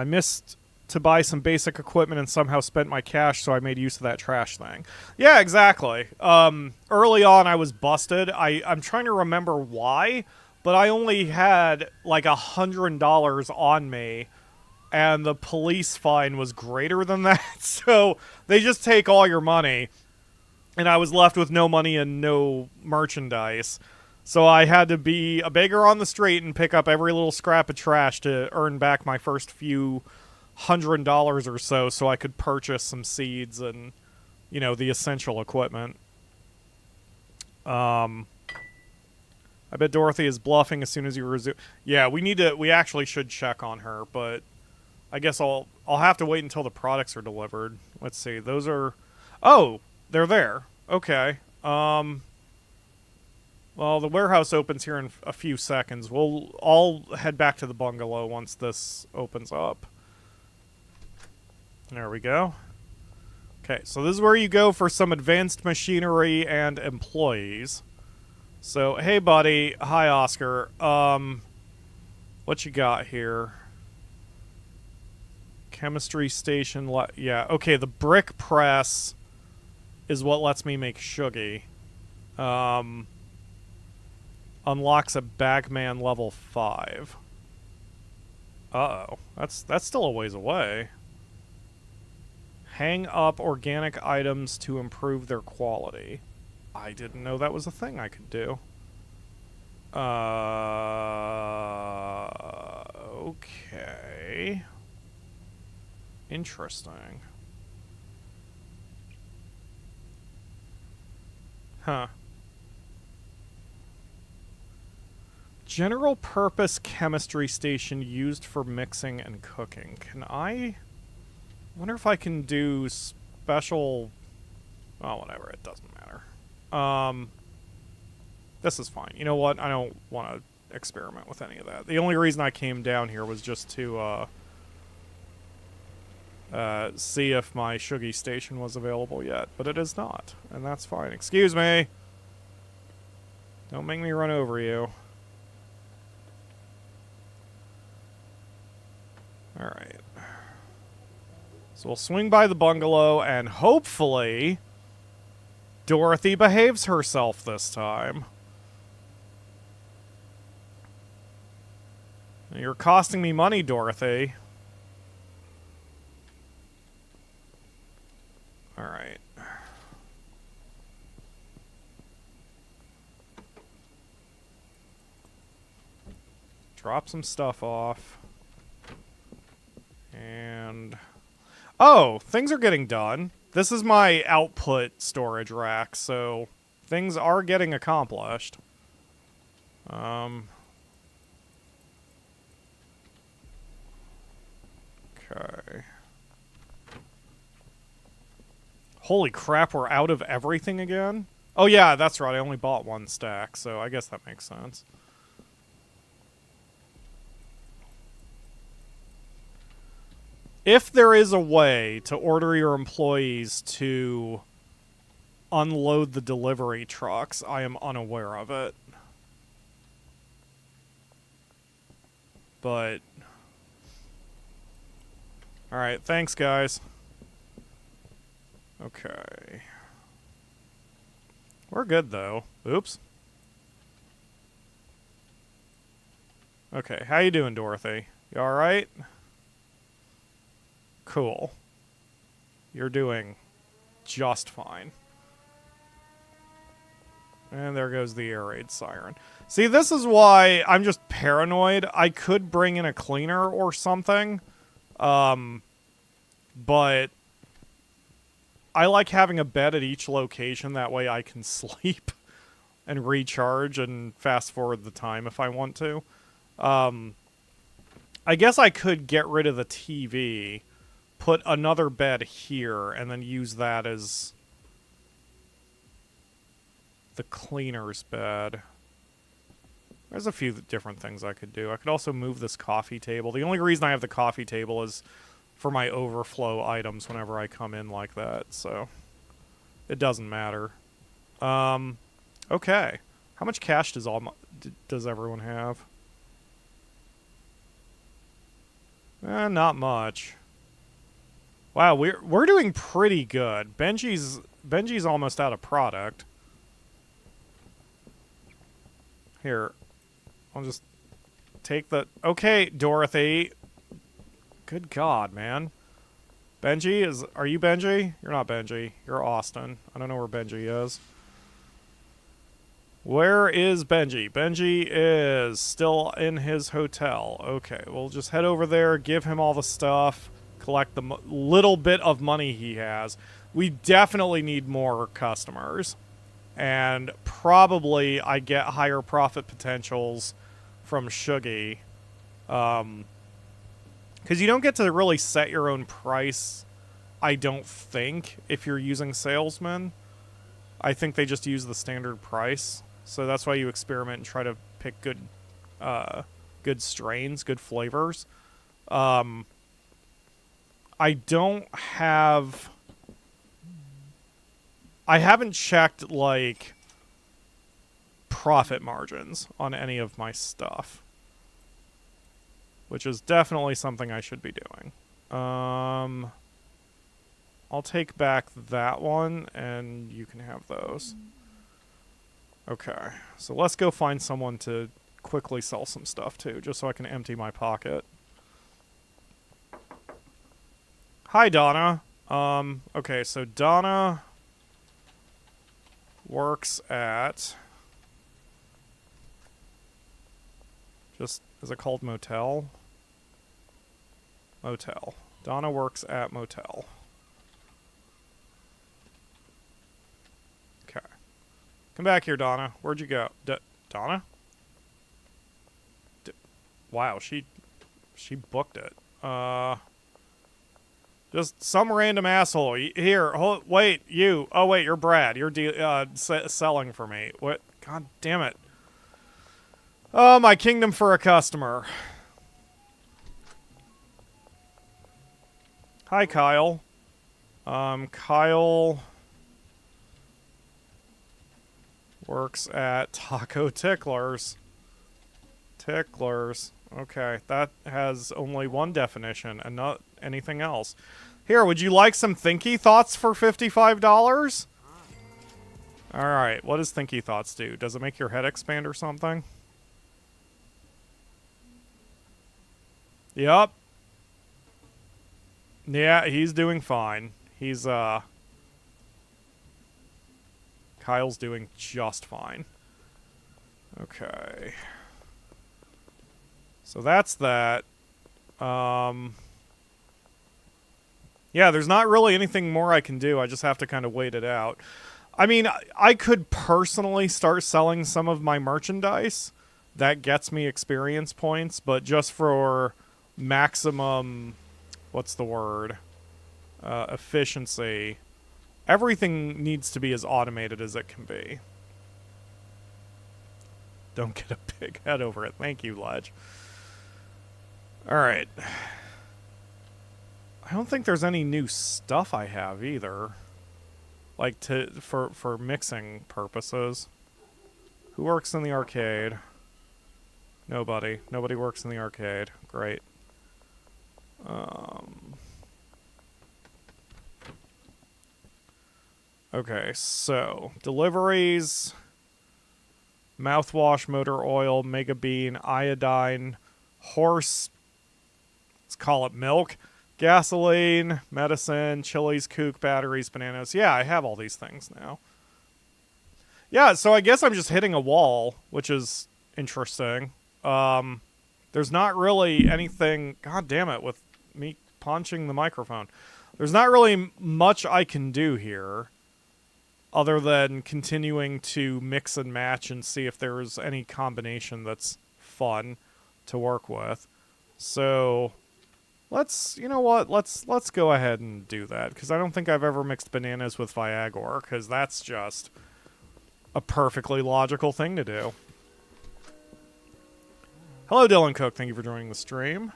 missed to buy some basic equipment and somehow spent my cash, so I made use of that trash thing. Yeah, exactly. Early on, I was busted. I'm trying to remember why, but I only had like $100 on me, and the police fine was greater than that, so they just take all your money, and I was left with no money and no merchandise. So I had to be a beggar on the street and pick up every little scrap of trash to earn back my first few $100 or so I could purchase some seeds and, you know, the essential equipment. I bet Dorothy is bluffing as soon as you resume. Yeah, we actually should check on her, but I guess I'll have to wait until the products are delivered. Let's see. Those are... Oh, they're there. Okay. Well, the warehouse opens here in a few seconds. I'll head back to the bungalow once this opens up. There we go. Okay, so this is where you go for some advanced machinery and employees. So, hey buddy. Hi, Oscar. What you got here? Chemistry station. Yeah, okay, the brick press is what lets me make Shuggy. Unlocks a Bagman level 5. Uh-oh. That's still a ways away. Hang up organic items to improve their quality. I didn't know that was a thing I could do. Okay. Interesting. Huh. General purpose chemistry station used for mixing and cooking. Can I wonder if I can do special... Oh, whatever. It doesn't matter. This is fine. You know what? I don't want to experiment with any of that. The only reason I came down here was just to, see if my Shuggy station was available yet. But it is not. And that's fine. Excuse me! Don't make me run over you. Alright. So we'll swing by the bungalow, and hopefully Dorothy behaves herself this time. You're costing me money, Dorothy. Alright. Drop some stuff off. And... Oh! Things are getting done. This is my output storage rack, so things are getting accomplished. Okay. Holy crap, we're out of everything again? Oh yeah, that's right, I only bought one stack, so I guess that makes sense. If there is a way to order your employees to unload the delivery trucks, I am unaware of it. But... Alright, thanks guys. Okay. We're good though. Oops. Okay, how you doing, Dorothy? You alright? Cool. You're doing just fine. And there goes the air raid siren. See, this is why I'm just paranoid. I could bring in a cleaner or something. But I like having a bed at each location. That way I can sleep and recharge and fast forward the time if I want to. I guess I could get rid of the TV, put another bed here, and then use that as the cleaner's bed. There's a few different things I could do. I could also move this coffee table. The only reason I have the coffee table is for my overflow items whenever I come in like that, so it doesn't matter. Okay. How much cash does everyone have? Not much. Wow, we're doing pretty good. Benji's almost out of product. Here. I'll just take the... Okay, Dorothy. Good God, man. Benji is... Are you Benji? You're not Benji. You're Austin. I don't know where Benji is. Where is Benji? Benji is still in his hotel. Okay, we'll just head over there, give him all the stuff, collect the little bit of money he has. We definitely need more customers. And probably I get higher profit potentials from Shuggy. Because you don't get to really set your own price, I don't think, if you're using salesmen. I think they just use the standard price. So that's why you experiment and try to pick good strains, good flavors. I don't have... I haven't checked, like, profit margins on any of my stuff. Which is definitely something I should be doing. I'll take back that one, and you can have those. Okay, so let's go find someone to quickly sell some stuff to, just so I can empty my pocket. Hi, Donna. Okay, so Donna works at... Just, is it called motel? Motel. Donna works at motel. Okay. Come back here, Donna. Where'd you go? Donna? Wow, she booked it. Just some random asshole. Here, hold, wait, you. Oh, wait, you're Brad. You're selling for me. What? God damn it. Oh, my kingdom for a customer. Hi, Kyle. Kyle works at Taco Ticklers. Ticklers. Okay, that has only one definition and not anything else. Here, would you like some Thinky Thoughts for $55? Alright, what does Thinky Thoughts do? Does it make your head expand or something? Yup. Yeah, he's doing fine. He's, Kyle's doing just fine. Okay. So that's that. Yeah, there's not really anything more I can do. I just have to kind of wait it out. I mean, I could personally start selling some of my merchandise. That gets me experience points, but just for maximum, what's the word? Efficiency. Everything needs to be as automated as it can be. Don't get a big head over it. Thank you, Ledge. Alright. I don't think there's any new stuff I have either. Like, for mixing purposes. Who works in the arcade? Nobody. Nobody works in the arcade. Great. Okay, so deliveries, mouthwash, motor oil, mega bean, iodine, horse, let's call it milk, gasoline, medicine, chilies, kook, batteries, bananas. Yeah, I have all these things now. Yeah, so I guess I'm just hitting a wall, which is interesting. There's not really anything, god damn it, with me punching the microphone. There's not really much I can do here, other than continuing to mix and match and see if there's any combination that's fun to work with. So, let's, you know what, let's go ahead and do that, because I don't think I've ever mixed bananas with Viagra, because that's just a perfectly logical thing to do. Hello, Dylan Cook. Thank you for joining the stream.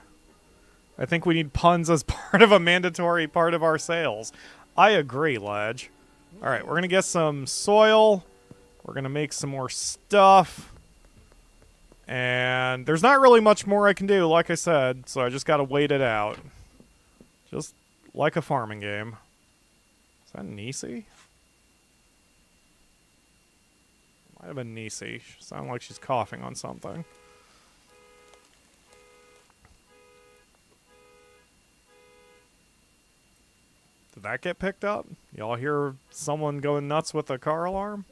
I think we need puns as part of a mandatory part of our sales. I agree, Ledge. Alright, we're going to get some soil. We're going to make some more stuff. And there's not really much more I can do, like I said, so I just got to wait it out. Just like a farming game. Is that Nisi? Might have been Nisi. She sounded like she's coughing on something. Did that get picked up? Y'all hear someone going nuts with a car alarm?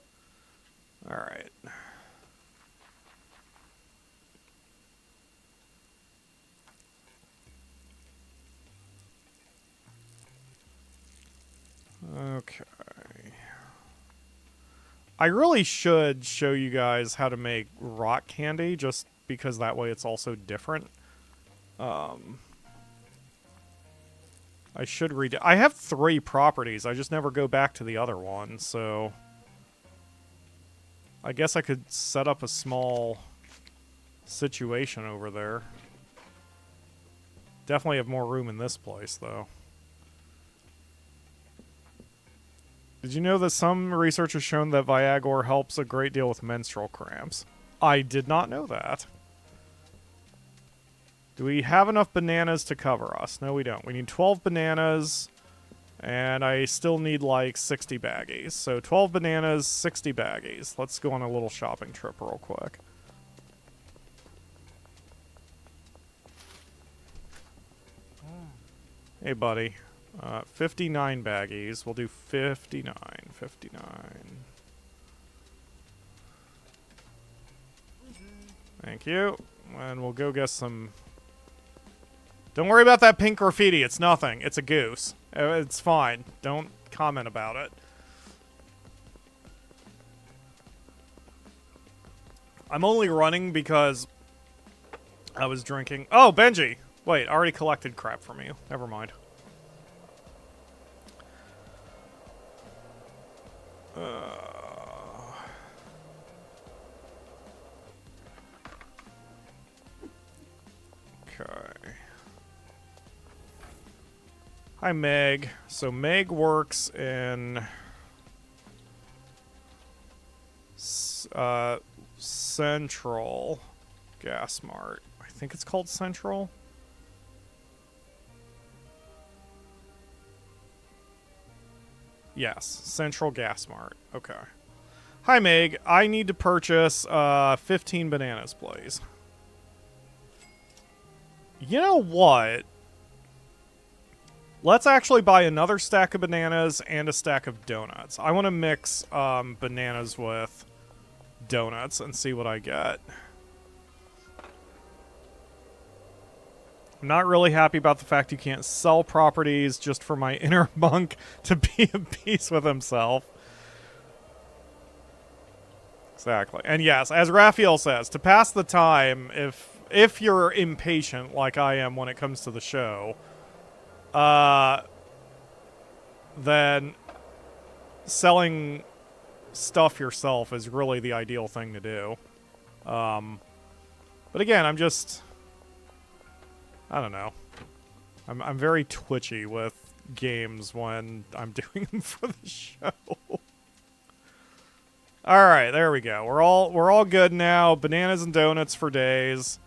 Alright. Okay. I really should show you guys how to make rock candy, just because that way it's also different. I should read it. I have 3 properties. I just never go back to the other one, so I guess I could set up a small situation over there. Definitely have more room in this place, though. Did you know that some research has shown that Viagra helps a great deal with menstrual cramps? I did not know that. Do we have enough bananas to cover us? No, we don't. We need 12 bananas, and I still need like 60 baggies. So 12 bananas, 60 baggies. Let's go on a little shopping trip real quick. Hey, buddy. 59 baggies. We'll do 59. 59. Thank you. And we'll go get some... Don't worry about that pink graffiti. It's nothing. It's a goose. It's fine. Don't comment about it. I'm only running because I was drinking... Oh, Benji! Wait, I already collected crap from you. Never mind. Okay. Hi, Meg. So Meg works in Central Gas Mart. I think it's called Central. Yes, Central Gas Mart. Okay. Hi, Meg. I need to purchase 15 bananas, please. You know what? Let's actually buy another stack of bananas and a stack of donuts. I want to mix bananas with donuts and see what I get. I'm not really happy about the fact you can't sell properties just for my inner monk to be at peace with himself. Exactly. And yes, as Raphael says, to pass the time, if you're impatient like I am when it comes to the show, then selling stuff yourself is really the ideal thing to do. But again, I don't know. I'm very twitchy with games when I'm doing them for the show. All right, there we go. We're all good now. Bananas and donuts for days.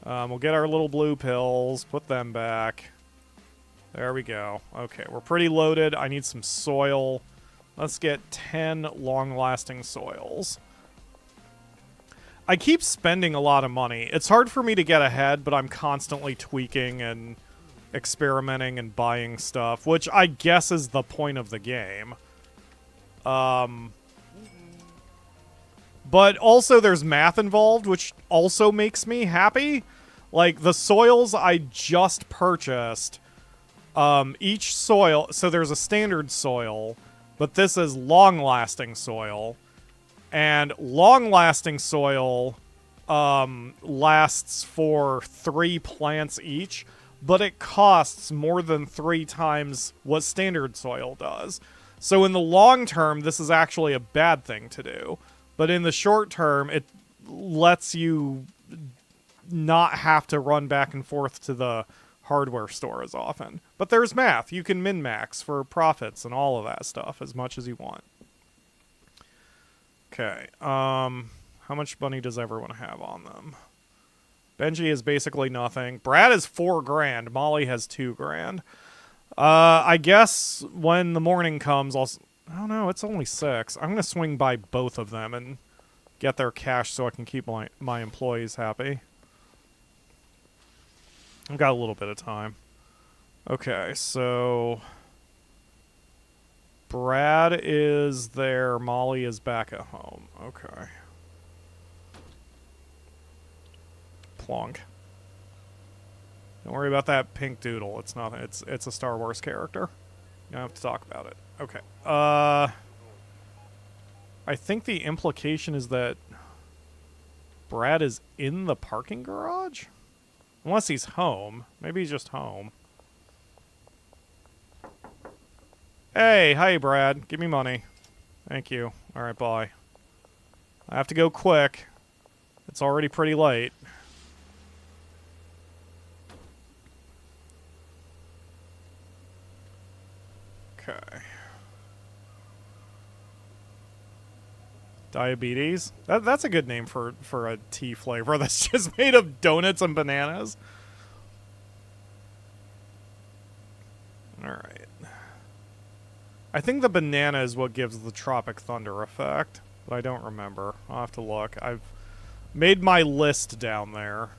We'll get our little blue pills. Put them back. There we go. Okay, we're pretty loaded. I need some soil. Let's get 10 long-lasting soils. I keep spending a lot of money. It's hard for me to get ahead, but I'm constantly tweaking and experimenting and buying stuff, which I guess is the point of the game. But also there's math involved, which also makes me happy. Like, the soils I just purchased, each soil... So there's a standard soil, but this is long-lasting soil. And long-lasting soil lasts for 3 plants each, but it costs more than 3 times what standard soil does. So in the long term, this is actually a bad thing to do. But in the short term, it lets you not have to run back and forth to the hardware store as often. But there's math. You can min-max for profits and all of that stuff as much as you want. Okay. How much money does everyone have on them? Benji is basically nothing. Brad is 4 grand. Molly has 2 grand. I guess when the morning comes, I don't know, it's only 6. I'm going to swing by both of them and get their cash so I can keep my employees happy. I've got a little bit of time. Okay, so... Brad is there. Molly is back at home. Okay. Plonk. Don't worry about that pink doodle. It's nothing. It's a Star Wars character. You don't have to talk about it. Okay. I think the implication is that Brad is in the parking garage? Unless he's home. Maybe he's just home. Hey, hi, Brad. Give me money. Thank you. Alright, bye. I have to go quick. It's already pretty late. Okay. Diabetes? That's a good name for a tea flavor that's just made of donuts and bananas. Alright. I think the banana is what gives the Tropic Thunder effect, but I don't remember. I'll have to look. I've made my list down there.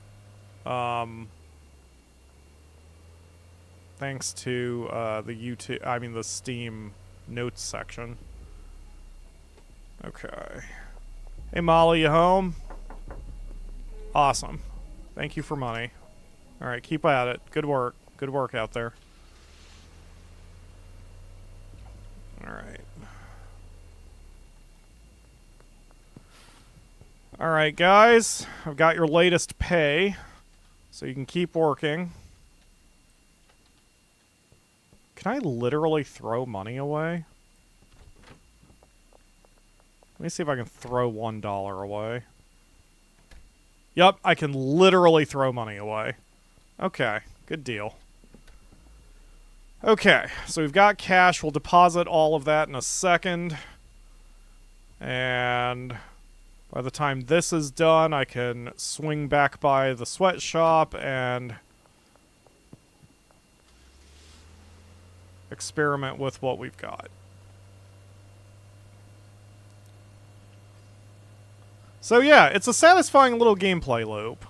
Thanks to the Steam notes section. Okay. Hey, Molly, you home? Awesome. Thank you for money. Alright, keep at it. Good work. Good work out there. Alright. Alright, guys. I've got your latest pay, so you can keep working. Can I literally throw money away? Let me see if I can throw $1 away. Yep, I can literally throw money away. Okay, good deal. Okay, so we've got cash. We'll deposit all of that in a second. And by the time this is done, I can swing back by the sweatshop and experiment with what we've got. So yeah, it's a satisfying little gameplay loop.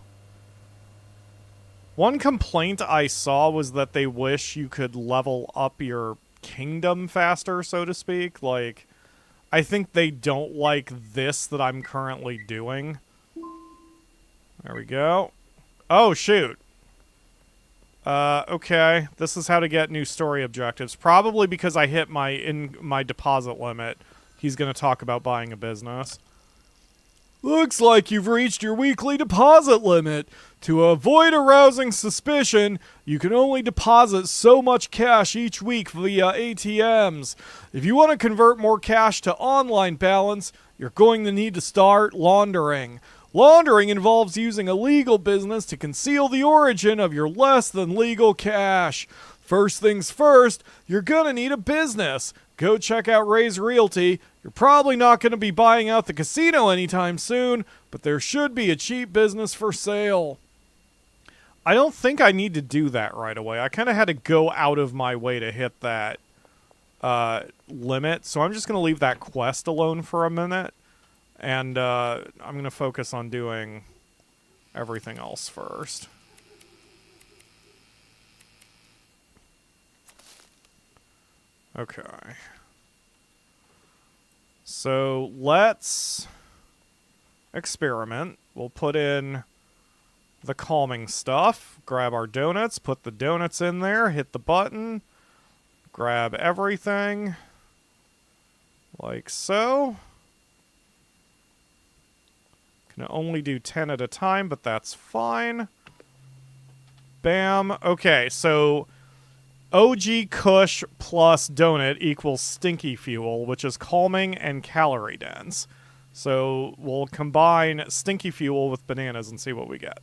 One complaint I saw was that they wish you could level up your kingdom faster, so to speak. Like, I think they don't like this that I'm currently doing. There we go. Oh, shoot. Okay. This is how to get new story objectives. Probably because I hit my deposit limit. He's going to talk about buying a business. Looks like you've reached your weekly deposit limit. To avoid arousing suspicion, you can only deposit so much cash each week via ATMs. If you want to convert more cash to online balance, you're going to need to start laundering. Laundering involves using a legal business to conceal the origin of your less than legal cash. First things first, you're gonna need a business. Go check out Ray's Realty. You're probably not going to be buying out the casino anytime soon, but there should be a cheap business for sale. I don't think I need to do that right away. I kind of had to go out of my way to hit that limit, so I'm just going to leave that quest alone for a minute, and I'm going to focus on doing everything else first. Okay. So let's experiment. We'll put in the calming stuff, grab our donuts, put the donuts in there, hit the button, grab everything, like so. Can only do 10 at a time, but that's fine. Bam. Okay, so OG Kush plus donut equals stinky fuel, which is calming and calorie dense. So we'll combine stinky fuel with bananas and see what we get.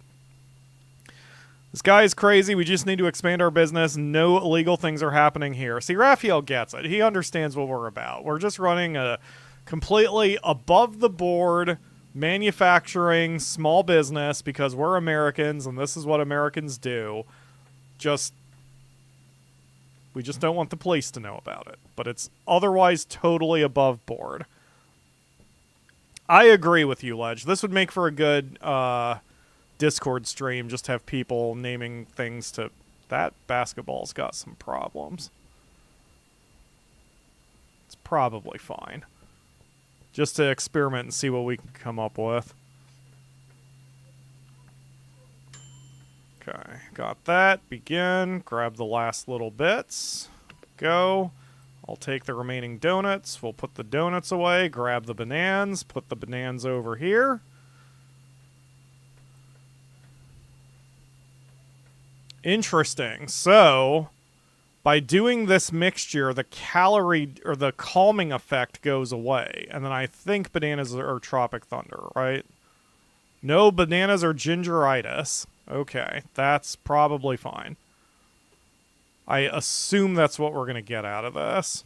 This guy is crazy. We just need to expand our business. No illegal things are happening here. See, Raphael gets it. He understands what we're about. We're just running a completely above-the-board manufacturing small business because we're Americans and this is what Americans do. We just don't want the police to know about it. But it's otherwise totally above board. I agree with you, Ledge. This would make for a good Discord stream. Just have people naming things to... That basketball's got some problems. It's probably fine. Just to experiment and see what we can come up with. Okay, got that. Begin. Grab the last little bits. Go. I'll take the remaining donuts. We'll put the donuts away. Grab the bananas. Put the bananas over here. Interesting. So, by doing this mixture, the calorie or the calming effect goes away. And then I think bananas are Tropic Thunder, right? No bananas or gingeritis. Okay, that's probably fine. I assume that's what we're going to get out of this.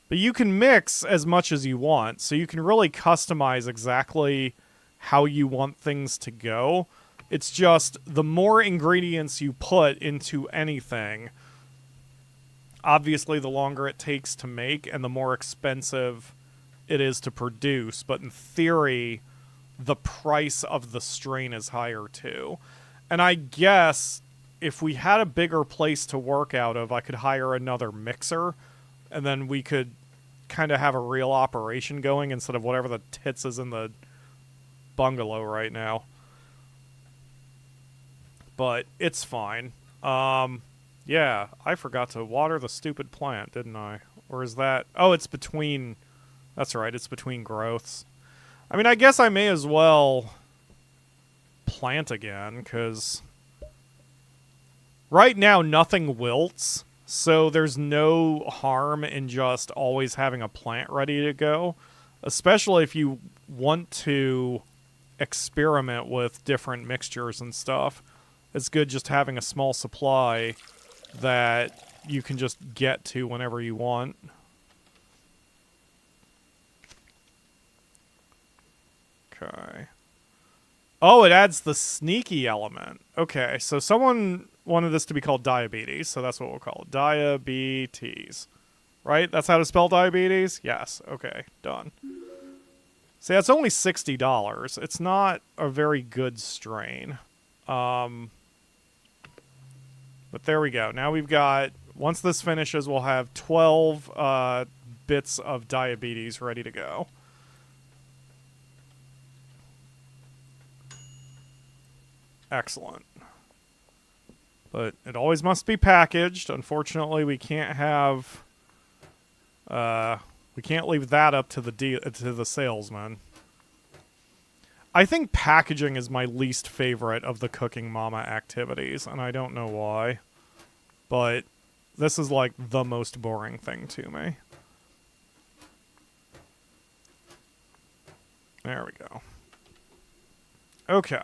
But you can mix as much as you want, so you can really customize exactly how you want things to go. It's just the more ingredients you put into anything, obviously the longer it takes to make and the more expensive it is to produce. But in theory, the price of the strain is higher too. And I guess if we had a bigger place to work out of, I could hire another mixer, and then we could kind of have a real operation going instead of whatever the tits is in the bungalow right now. But it's fine. Yeah, I forgot to water the stupid plant, didn't I? Or is that... Oh, it's between... That's right, it's between growths. I mean, I guess I may as well plant again, because right now nothing wilts, so there's no harm in just always having a plant ready to go. especially if you want to experiment with different mixtures and stuff. It's good just having a small supply that you can just get to whenever you want. Okay. Oh, it adds the sneaky element. Okay, so someone wanted this to be called diabetes, so that's what we'll call it. Diabetes. Right? That's how to spell diabetes? Yes. Okay, done. See, that's only $60. It's not a very good strain. But there we go. Now we've got... Once this finishes, we'll have 12 bits of diabetes ready to go. Excellent. But it always must be packaged. Unfortunately, we can't have... we can't leave that up to the salesman. I think packaging is my least favorite of the Cooking Mama activities, and I don't know why. But this is like the most boring thing to me. There we go. Okay.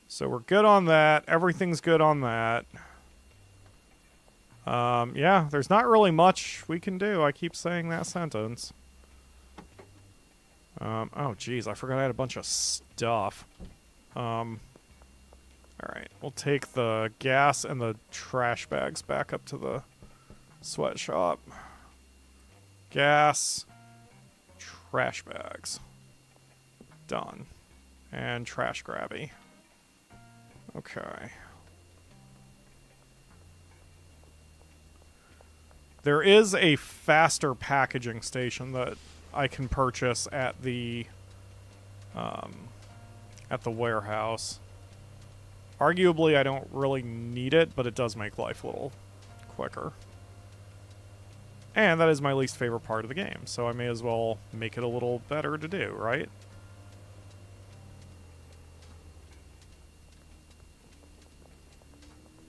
So we're good on that. Everything's good on that. Yeah, there's not really much we can do. I keep saying that sentence. Oh, geez, I forgot I had a bunch of stuff. Alright, we'll take the gas and the trash bags back up to the sweatshop. Gas, trash bags. Done. And trash grabby. Okay. There is a faster packaging station that I can purchase at the warehouse. Arguably, I don't really need it, but it does make life a little quicker. And that is my least favorite part of the game, so I may as well make it a little better to do, right?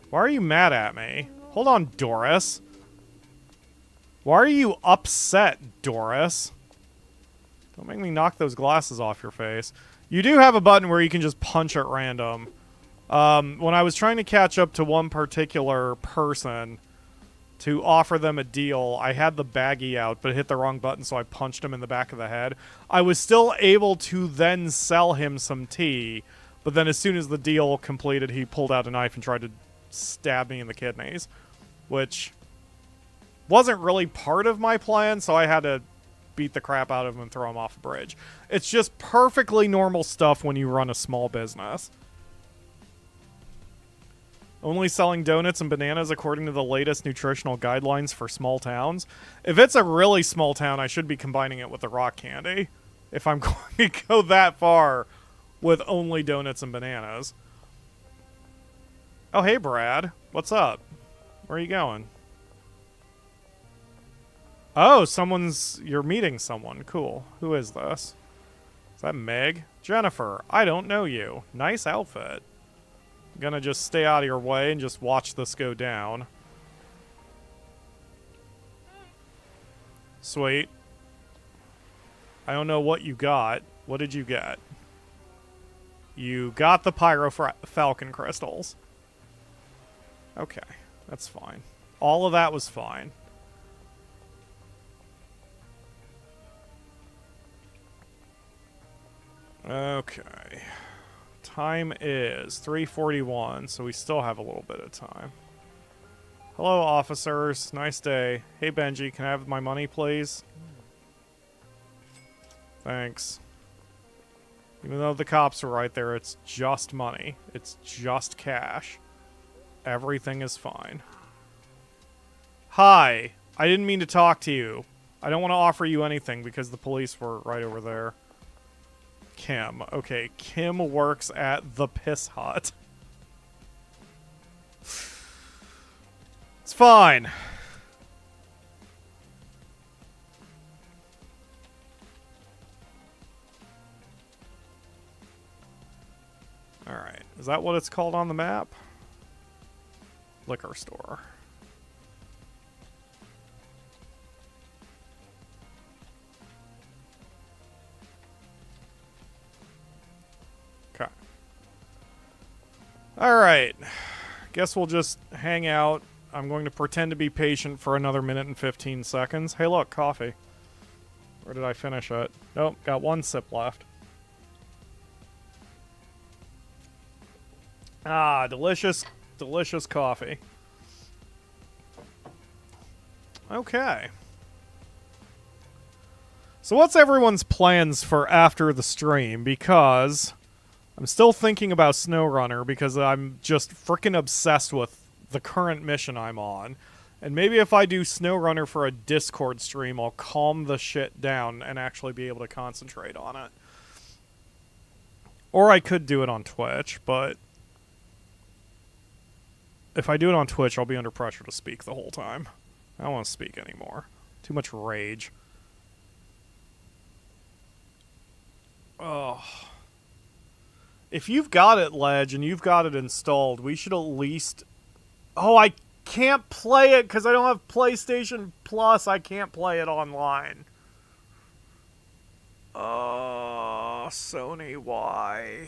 Why are you mad at me? Hold on, Doris. Why are you upset, Doris? Don't make me knock those glasses off your face. You do have a button where you can just punch at random. When I was trying to catch up to one particular person to offer them a deal, I had the baggie out, but hit the wrong button, so I punched him in the back of the head. I was still able to then sell him some tea, but then as soon as the deal completed, he pulled out a knife and tried to stab me in the kidneys, which wasn't really part of my plan, so I had to beat the crap out of him and throw him off a bridge. It's just perfectly normal stuff when you run a small business. Only selling donuts and bananas according to the latest nutritional guidelines for small towns. If it's a really small town, I should be combining it with the rock candy. If I'm going to go that far with only donuts and bananas. Oh, hey, Brad. What's up? Where are you going? Oh, you're meeting someone. Cool. Who is this? Is that Meg? Jennifer, I don't know you. Nice outfit. I'm gonna just stay out of your way and just watch this go down. Sweet. I don't know what you got. What did you get? You got the PyroFalkon crystals. Okay, that's fine. All of that was fine. Okay. Time is 3:41, so we still have a little bit of time. Hello, officers. Nice day. Hey, Benji, can I have my money, please? Thanks. Even though the cops are right there, it's just money. It's just cash. Everything is fine. Hi. I didn't mean to talk to you. I don't want to offer you anything because the police were right over there. Kim. Okay, Kim works at the Piss Hut. It's fine. Alright, is that what it's called on the map? Liquor store. Alright. Guess we'll just hang out. I'm going to pretend to be patient for another minute and 15 seconds. Hey look, coffee. Where did I finish it? Nope, got one sip left. Ah, delicious, delicious coffee. Okay. So what's everyone's plans for after the stream? Because I'm still thinking about SnowRunner because I'm just freaking obsessed with the current mission I'm on. And maybe if I do SnowRunner for a Discord stream, I'll calm the shit down and actually be able to concentrate on it. Or I could do it on Twitch, but if I do it on Twitch, I'll be under pressure to speak the whole time. I don't want to speak anymore. Too much rage. Oh. If you've got it, Ledge, and you've got it installed, we should at least... Oh, I can't play it because I don't have PlayStation Plus. I can't play it online. Oh, Sony, why?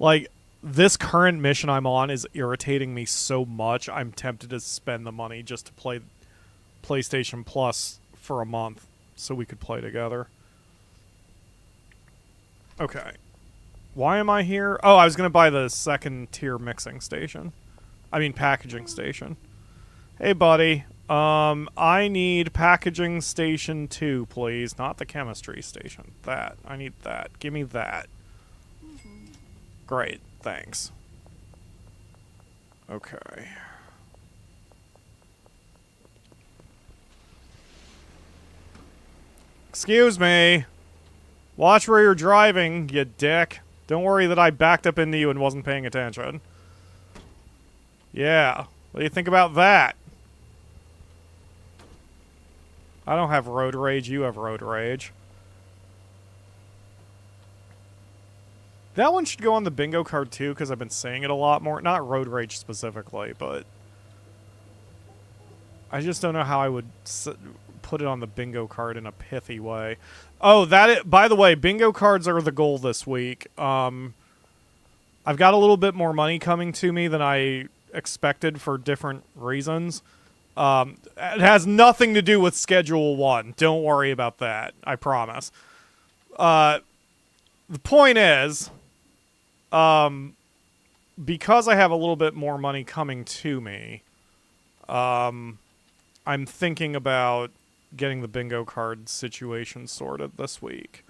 Like, this current mission I'm on is irritating me so much, I'm tempted to spend the money just to play PlayStation Plus for a month so we could play together. Okay. Why am I here? Oh, I was going to buy the second tier mixing station. I mean packaging station. Hey, buddy. I need packaging station 2, please. Not the chemistry station. That. I need that. Give me that. Great. Thanks. Okay. Excuse me. Watch where you're driving, you dick. Don't worry that I backed up into you and wasn't paying attention. Yeah. What do you think about that? I don't have road rage, you have road rage. That one should go on the bingo card too, because I've been saying it a lot more. Not road rage specifically, but... I just don't know how I would put it on the bingo card in a pithy way. Oh, by the way, bingo cards are the goal this week. I've got a little bit more money coming to me than I expected for different reasons. It has nothing to do with Schedule 1. Don't worry about that. I promise. The point is, because I have a little bit more money coming to me, I'm thinking about getting the bingo card situation sorted this week.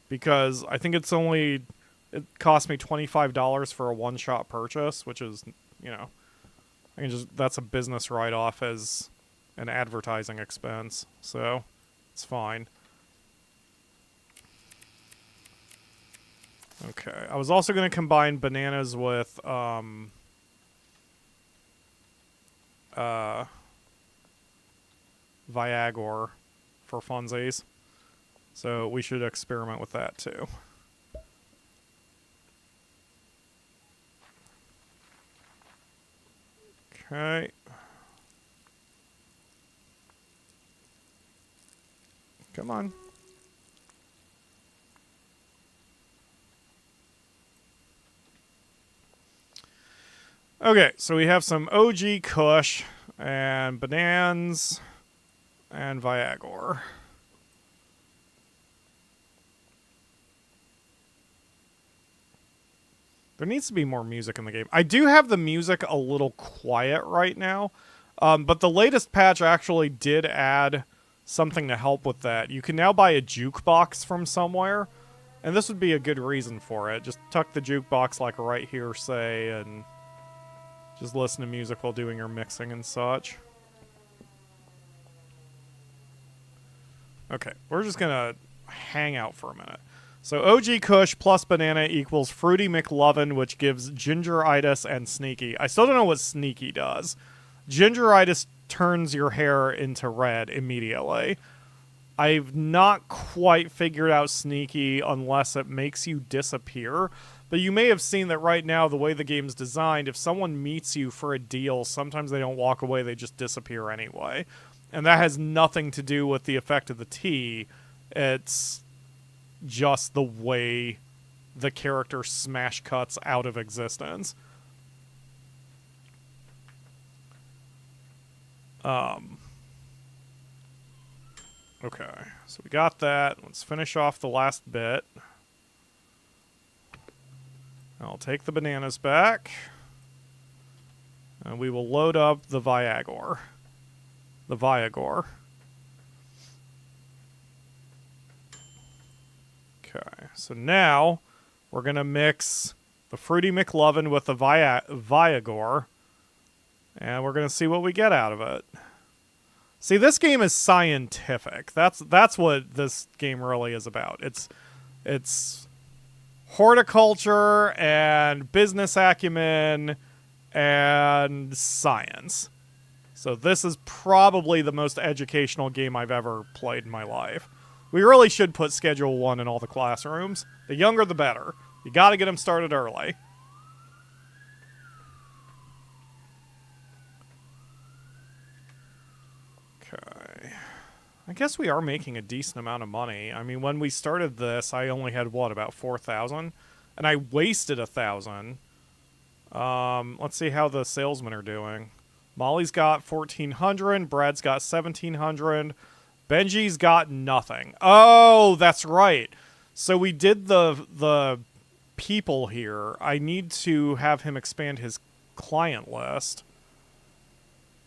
Because I think it cost me $25 for a one-shot purchase, which is, you know, that's a business write-off as an advertising expense, so it's fine. Okay, I was also going to combine bananas with, Viagra for funsies. So we should experiment with that too. Okay. Come on. Okay, so we have some OG Kush and bananas and Viagra. There needs to be more music in the game. I do have the music a little quiet right now, but the latest patch actually did add something to help with that. You can now buy a jukebox from somewhere, and this would be a good reason for it. Just tuck the jukebox like right here, say, and just listen to music while doing your mixing and such. Okay, we're just gonna hang out for a minute. So OG Kush plus banana equals Fruity McLovin, which gives gingeritis and sneaky. I still don't know what sneaky does. Gingeritis turns your hair into red immediately. I've not quite figured out sneaky unless it makes you disappear. But you may have seen that right now, the way the game's designed, if someone meets you for a deal, sometimes they don't walk away, they just disappear anyway. And that has nothing to do with the effect of the T. It's just the way the character smash cuts out of existence. Okay, so we got that. Let's finish off the last bit. I'll take the bananas back. And we will load up the Viagor. The Viagor. Okay, so now we're going to mix the Fruity McLovin with the Viagor. And we're going to see what we get out of it. See, this game is scientific. That's what this game really is about. It's horticulture and business acumen and science. So this is probably the most educational game I've ever played in my life. We really should put Schedule 1 in all the classrooms. The younger, the better. You got to get them started early. Okay. I guess we are making a decent amount of money. I mean, when we started this, I only had, what, about 4,000? And I wasted 1,000. Let's see how the salesmen are doing. Molly's got 1,400. Brad's got 1,700. Benji's got nothing. Oh, that's right. So we did the people here. I need to have him expand his client list.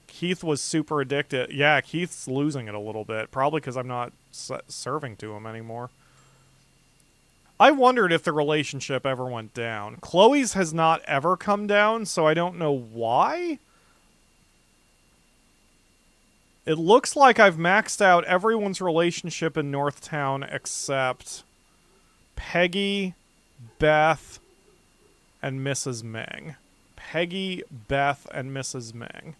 Keith was super addicted. Yeah, Keith's losing it a little bit. Probably because I'm not serving to him anymore. I wondered if the relationship ever went down. Chloe's has not ever come down, so I don't know why. It looks like I've maxed out everyone's relationship in Northtown except Peggy, Beth, and Mrs. Ming. Peggy, Beth, and Mrs. Ming.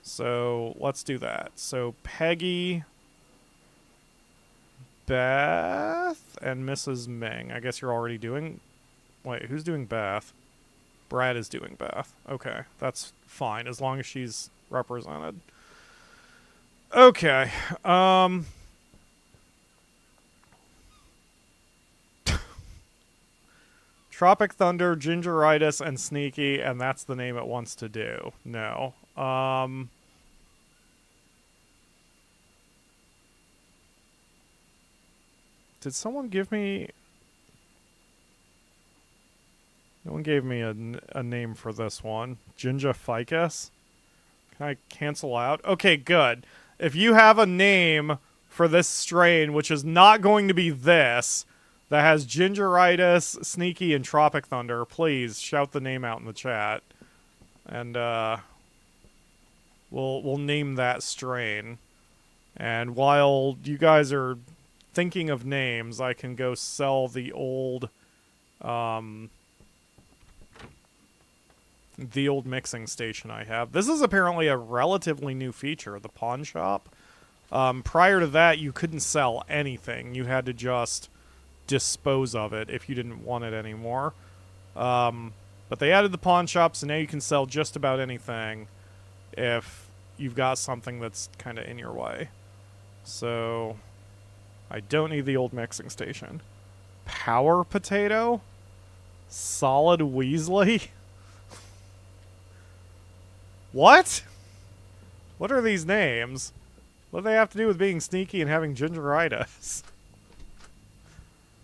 So let's do that. So Peggy, Beth, and Mrs. Ming. I guess you're already doing... Wait, who's doing Beth? Brad is doing Beth. Okay, that's fine, as long as she's represented. Okay, Tropic Thunder, Gingeritis, and Sneaky, and that's the name it wants to do. No. Did someone give me... No one gave me a name for this one. Gingificus? Can I cancel out? Okay, good. If you have a name for this strain, which is not going to be this, that has Gingeritis, Sneaky, and Tropic Thunder, please shout the name out in the chat. And, we'll name that strain. And while you guys are thinking of names, I can go sell the old mixing station I have. This is apparently a relatively new feature, the pawn shop. Prior to that, you couldn't sell anything. You had to just dispose of it if you didn't want it anymore. But they added the pawn shop, so now you can sell just about anything if you've got something that's kind of in your way. So I don't need the old mixing station. Power Potato? Solid Weasley? What? What are these names? What do they have to do with being sneaky and having gingeritis?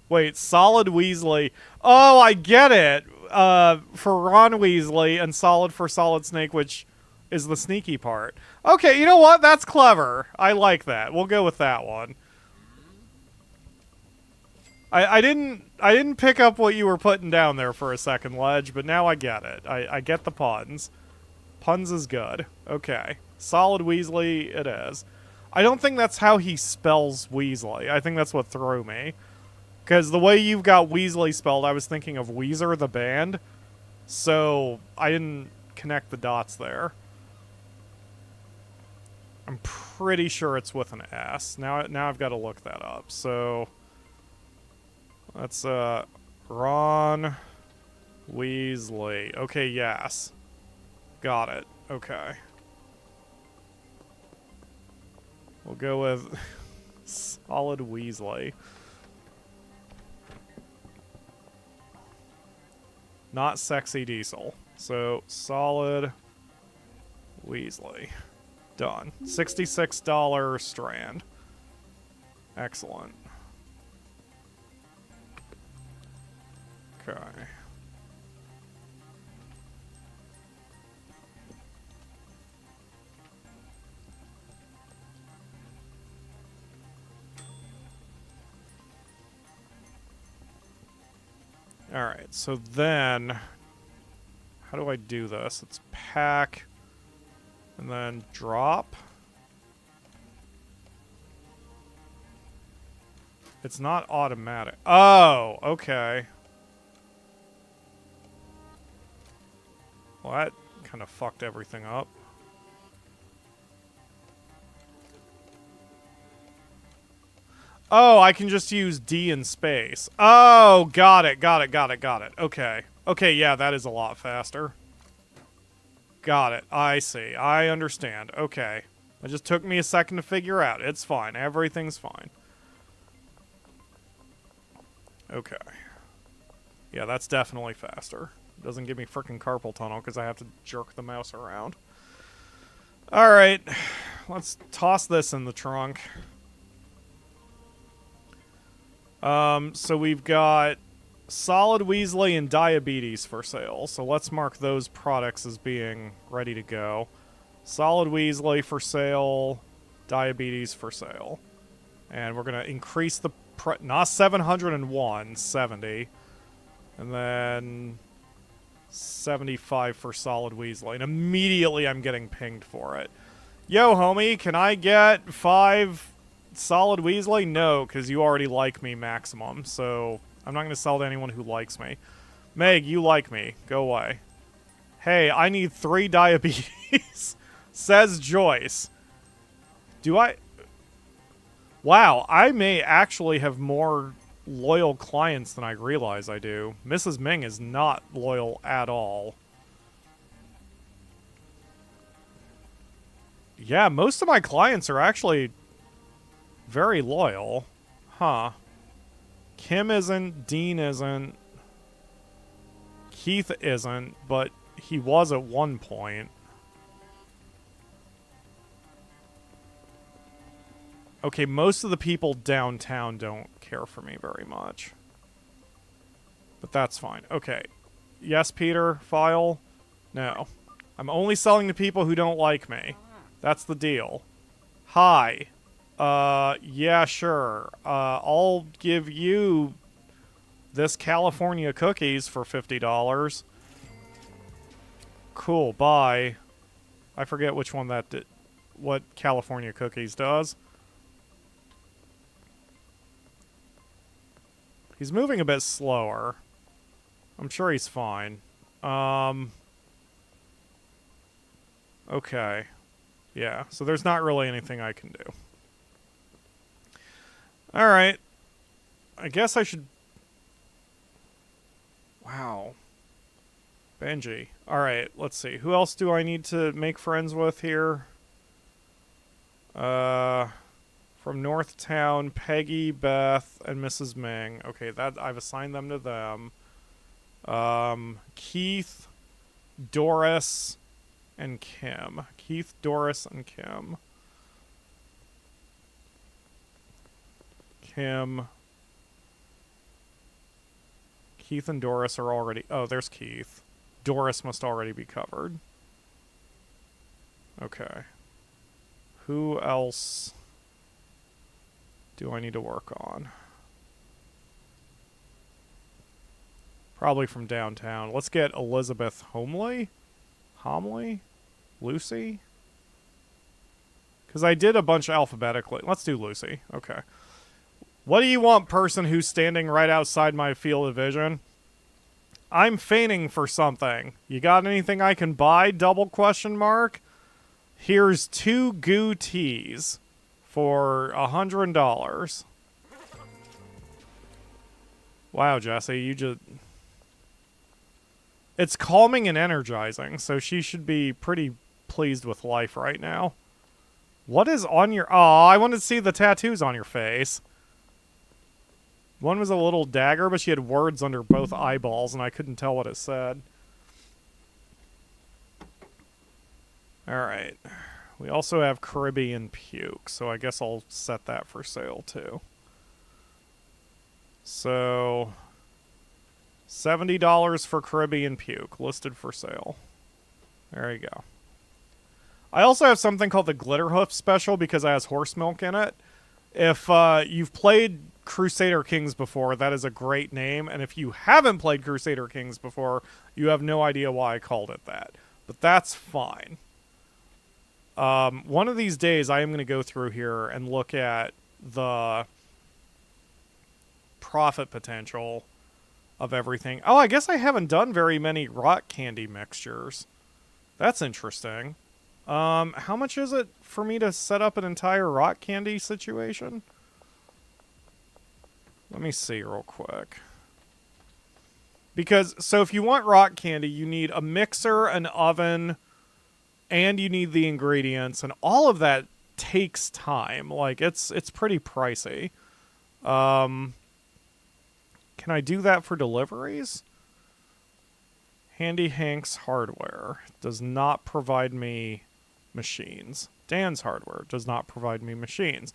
Wait, Solid Weasley. Oh, I get it. For Ron Weasley and Solid for Solid Snake, which is the sneaky part. Okay, you know what? That's clever. I like that. We'll go with that one. I didn't pick up what you were putting down there for a second, Ledge, but now I get it. I get the puns. Puns is good. Okay. Solid Weasley it is. I don't think that's how he spells Weasley. I think that's what threw me. Because the way you've got Weasley spelled, I was thinking of Weezer, the band. So I didn't connect the dots there. I'm pretty sure it's with an S. Now I've got to look that up. So let's Ron Weasley. Okay, yes. Got it. Okay. We'll go with Solid Weasley. Not Sexy Diesel. So, Solid Weasley. Done. $66 strand. Excellent. Okay. Alright, so then, how do I do this? It's pack, and then drop. It's not automatic. Oh, okay. Well, that kind of fucked everything up. Oh, I can just use D in space. Oh, got it. Okay. Okay, yeah, that is a lot faster. Got it. I see. I understand. Okay. It just took me a second to figure out. It's fine. Everything's fine. Okay. Yeah, that's definitely faster. Doesn't give me frickin' carpal tunnel because I have to jerk the mouse around. Alright. Let's toss this in the trunk. So we've got Solid Weasley and Diabetes for sale. So let's mark those products as being ready to go. Solid Weasley for sale, Diabetes for sale. And we're going to increase the not 701, 70. And then 75 for Solid Weasley. And immediately I'm getting pinged for it. Yo, homie, can I get 5 Solid Weasley? No, because you already like me maximum, so I'm not going to sell to anyone who likes me. Meg, you like me. Go away. Hey, I need 3 diabetes, says Joyce. Do I? Wow, I may actually have more loyal clients than I realize I do. Mrs. Ming is not loyal at all. Yeah, most of my clients are actually very loyal. Huh. Kim isn't, Dean isn't, Keith isn't, but he was at one point. Okay, most of the people downtown don't care for me very much. But that's fine. Okay. Yes, Peter, file? No. I'm only selling to people who don't like me. That's the deal. Hi. Yeah, sure. I'll give you this California cookies for $50. Cool, bye. I forget which one that did, what California cookies does. He's moving a bit slower. I'm sure he's fine. Okay. Yeah, so there's not really anything I can do. Alright. I guess I should... Wow. Benji. Alright, let's see. Who else do I need to make friends with here? From Northtown, Peggy, Beth, and Mrs. Ming. Okay, that I've assigned them to them. Keith, Doris, and Kim. Keith, Doris, and Kim. Kim. Keith and Doris are already... Oh, there's Keith. Doris must already be covered. Okay. Who else do I need to work on? Probably from downtown. Let's get Elizabeth Homley? Homley? Lucy? Because I did a bunch alphabetically. Let's do Lucy. Okay. What do you want, person who's standing right outside my field of vision? I'm feigning for something. You got anything I can buy? Double question mark? Here's 2 goo teas for $100. Wow, Jesse, you just... It's calming and energizing, so she should be pretty pleased with life right now. What is on your... Oh, I wanted to see the tattoos on your face. One was a little dagger, but she had words under both eyeballs, and I couldn't tell what it said. Alright. We also have Caribbean Puke, so I guess I'll set that for sale, too. So... $70 for Caribbean Puke, listed for sale. There you go. I also have something called the Glitterhoof Special because it has horse milk in it. If you've played Crusader Kings before, that is a great name. And if you haven't played Crusader Kings before, you have no idea why I called it that. But that's fine. One of these days, I am going to go through here and look at the profit potential of everything. Oh, I guess I haven't done very many rock candy mixtures. That's interesting. How much is it for me to set up an entire rock candy situation? Let me see real quick. Because, so if you want rock candy, you need a mixer, an oven, and you need the ingredients, and all of that takes time. Like, it's pretty pricey. Can I do that for deliveries? Handy Hank's Hardware does not provide me machines. Dan's Hardware does not provide me machines.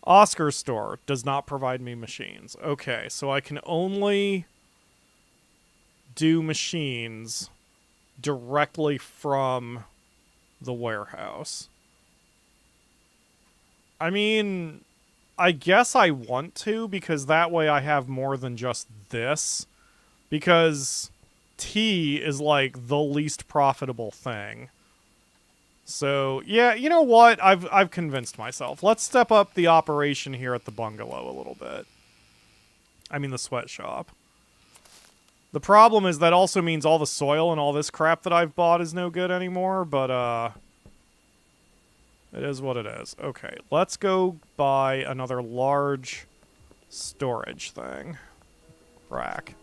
Oscar's Store does not provide me machines. Okay, so I can only do machines directly from the warehouse. I mean, I guess I want to, because that way I have more than just this. Because tea is like the least profitable thing. So, yeah, you know what? I've convinced myself. Let's step up the operation here at the bungalow a little bit. I mean the sweatshop. The problem is that also means all the soil and all this crap that I've bought is no good anymore, but it is what it is. Okay, let's go buy another large storage thing. Rack.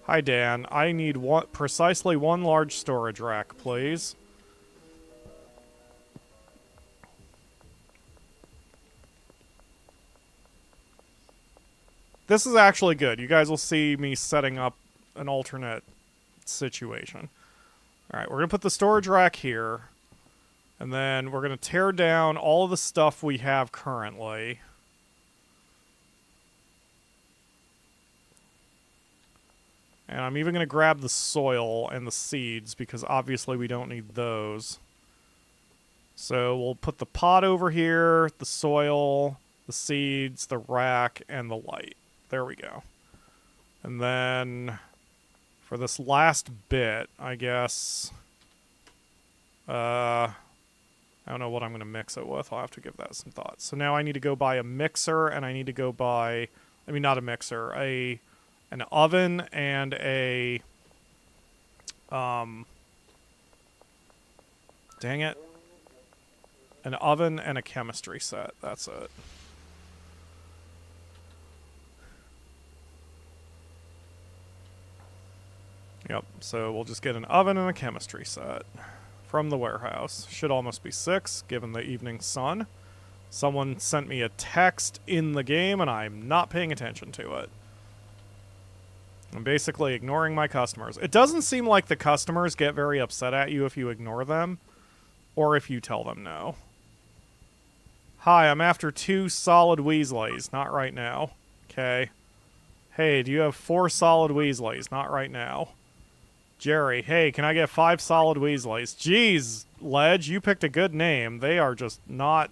Hi, Dan. I need precisely one large storage rack, please. This is actually good. You guys will see me setting up an alternate situation. Alright, we're going to put the storage rack here. And then we're going to tear down all of the stuff we have currently. And I'm even going to grab the soil and the seeds, because obviously we don't need those. So we'll put the pot over here, the soil, the seeds, the rack, and the light. There we go. And then for this last bit, I guess... I don't know what I'm going to mix it with. I'll have to give that some thought. So now I need to go buy a mixer, and I need to go buy... I mean, not a mixer. An oven and a... dang it. An oven and a chemistry set. That's it. Yep, so we'll just get an oven and a chemistry set from the warehouse. Should almost be 6, given the evening sun. Someone sent me a text in the game, and I'm not paying attention to it. I'm basically ignoring my customers. It doesn't seem like the customers get very upset at you if you ignore them, or if you tell them no. Hi, I'm after 2 solid Weasleys. Not right now. Okay. Hey, do you have 4 solid Weasleys? Not right now. Jerry, hey, can I get 5 solid Weasleys? Jeez, Ledge, you picked a good name. They are just not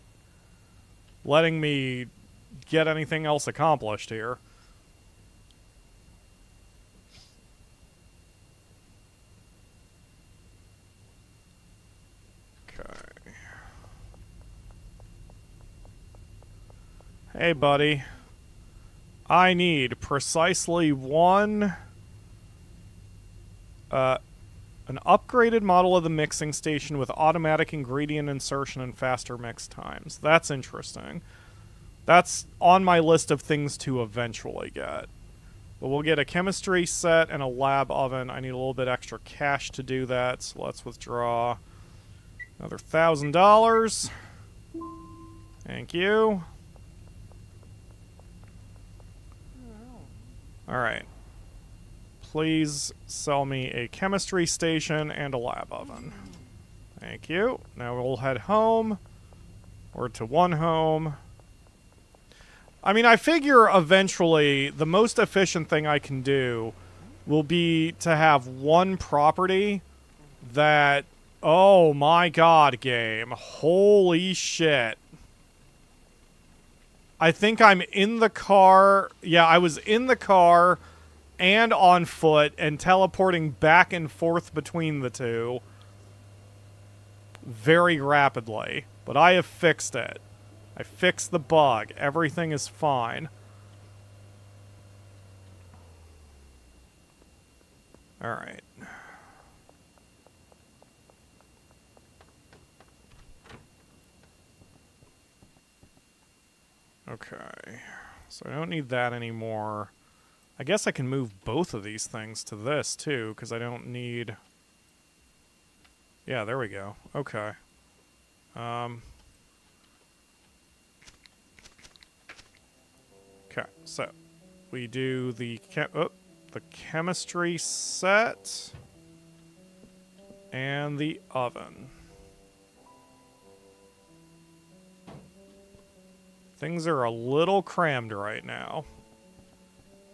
letting me get anything else accomplished here. Okay. Hey, buddy. I need precisely one... An upgraded model of the mixing station with automatic ingredient insertion and faster mix times. That's interesting. That's on my list of things to eventually get. But we'll get a chemistry set and a lab oven. I need a little bit extra cash to do that, so let's withdraw another $1,000. Thank you. Alright. Please sell me a chemistry station and a lab oven. Thank you. Now we'll head home. Or to one home. I mean, I figure eventually the most efficient thing I can do will be to have one property that... Oh my god, game. Holy shit. I think I'm in the car. Yeah, I was in the car and on foot and teleporting back and forth between the two very rapidly. But I have fixed it. I fixed the bug. Everything is fine. Alright. Okay. So I don't need that anymore. I guess I can move both of these things to this, too, because I don't need... Yeah, there we go. Okay. Okay, so we do the chemistry set and the oven. Things are a little crammed right now.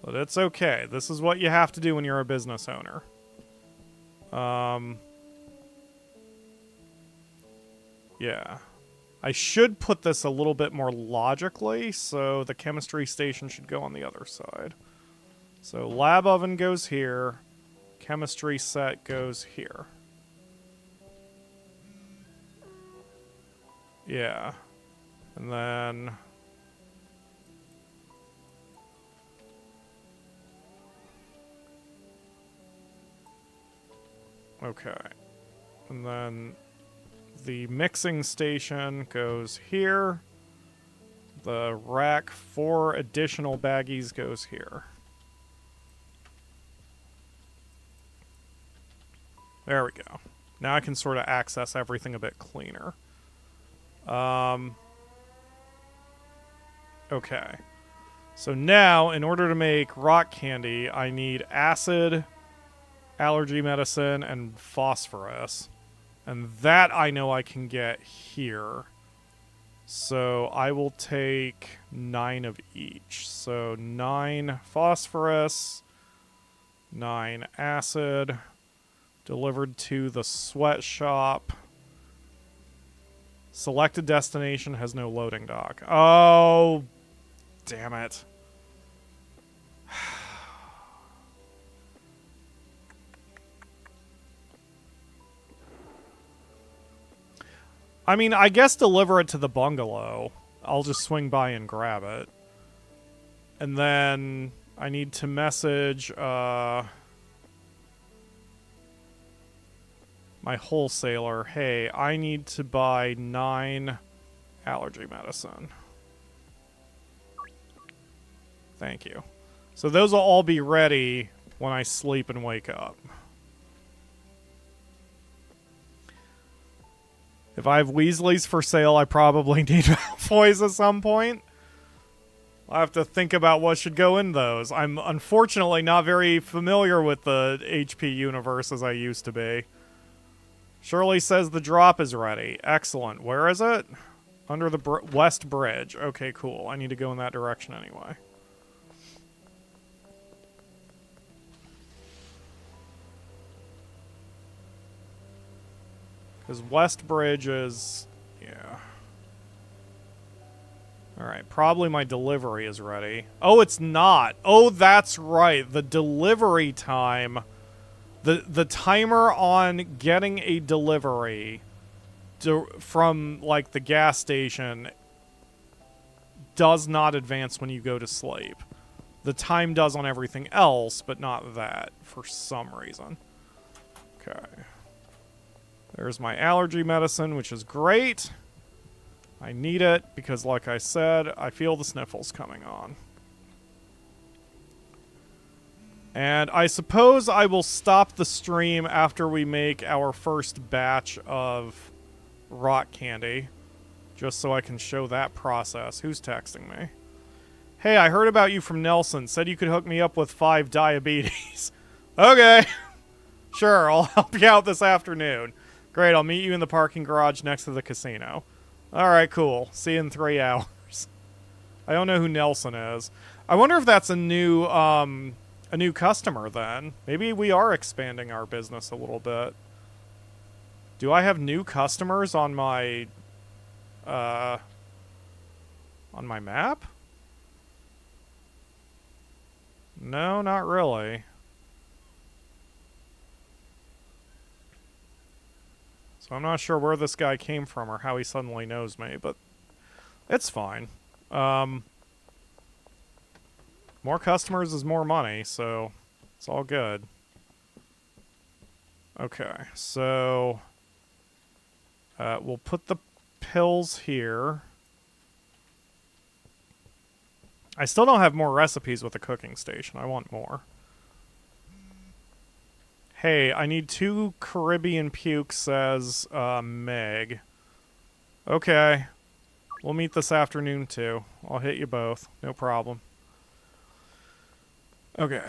But it's okay. This is what you have to do when you're a business owner. Yeah. I should put this a little bit more logically, so the chemistry station should go on the other side. So lab oven goes here. Chemistry set goes here. Yeah. And then... Okay. And then the mixing station goes here. The rack for additional baggies goes here. There we go. Now I can sort of access everything a bit cleaner. Okay. So now, in order to make rock candy, I need acid, allergy medicine, and phosphorus. And that I know I can get here. So I will take 9 of each. So 9 phosphorus, 9 acid, delivered to the sweatshop. Selected destination has no loading dock. Oh, damn it. I mean, I guess deliver it to the bungalow. I'll just swing by and grab it. And then I need to message my wholesaler, hey, I need to buy 9 allergy medicine. Thank you. So those will all be ready when I sleep and wake up. If I have Weasleys for sale, I probably need Malfoys at some point. I'll have to think about what should go in those. I'm unfortunately not very familiar with the HP universe as I used to be. Shirley says the drop is ready. Excellent. Where is it? Under the West Bridge. Okay, cool. I need to go in that direction anyway. Because West Bridge is... yeah. Alright, probably my delivery is ready. Oh, it's not! Oh, that's right! The delivery time... The timer on getting a delivery from, like, the gas station does not advance when you go to sleep. The time does on everything else, but not that, for some reason. Okay. There's my allergy medicine, which is great. I need it because, like I said, I feel the sniffles coming on. And I suppose I will stop the stream after we make our first batch of rock candy. Just so I can show that process. Who's texting me? Hey, I heard about you from Nelson. Said you could hook me up with 5 diabetes. Okay. Sure, I'll help you out this afternoon. Great, I'll meet you in the parking garage next to the casino. Alright, cool. See you in 3 hours. I don't know who Nelson is. I wonder if that's a new customer then. Maybe we are expanding our business a little bit. Do I have new customers on my map? No, not really. So I'm not sure where this guy came from or how he suddenly knows me, but it's fine. More customers is more money, so it's all good. Okay, so we'll put the pills here. I still don't have more recipes with the cooking station. I want more. Hey, I need 2 Caribbean pukes, says Meg. Okay. We'll meet this afternoon, too. I'll hit you both. No problem. Okay.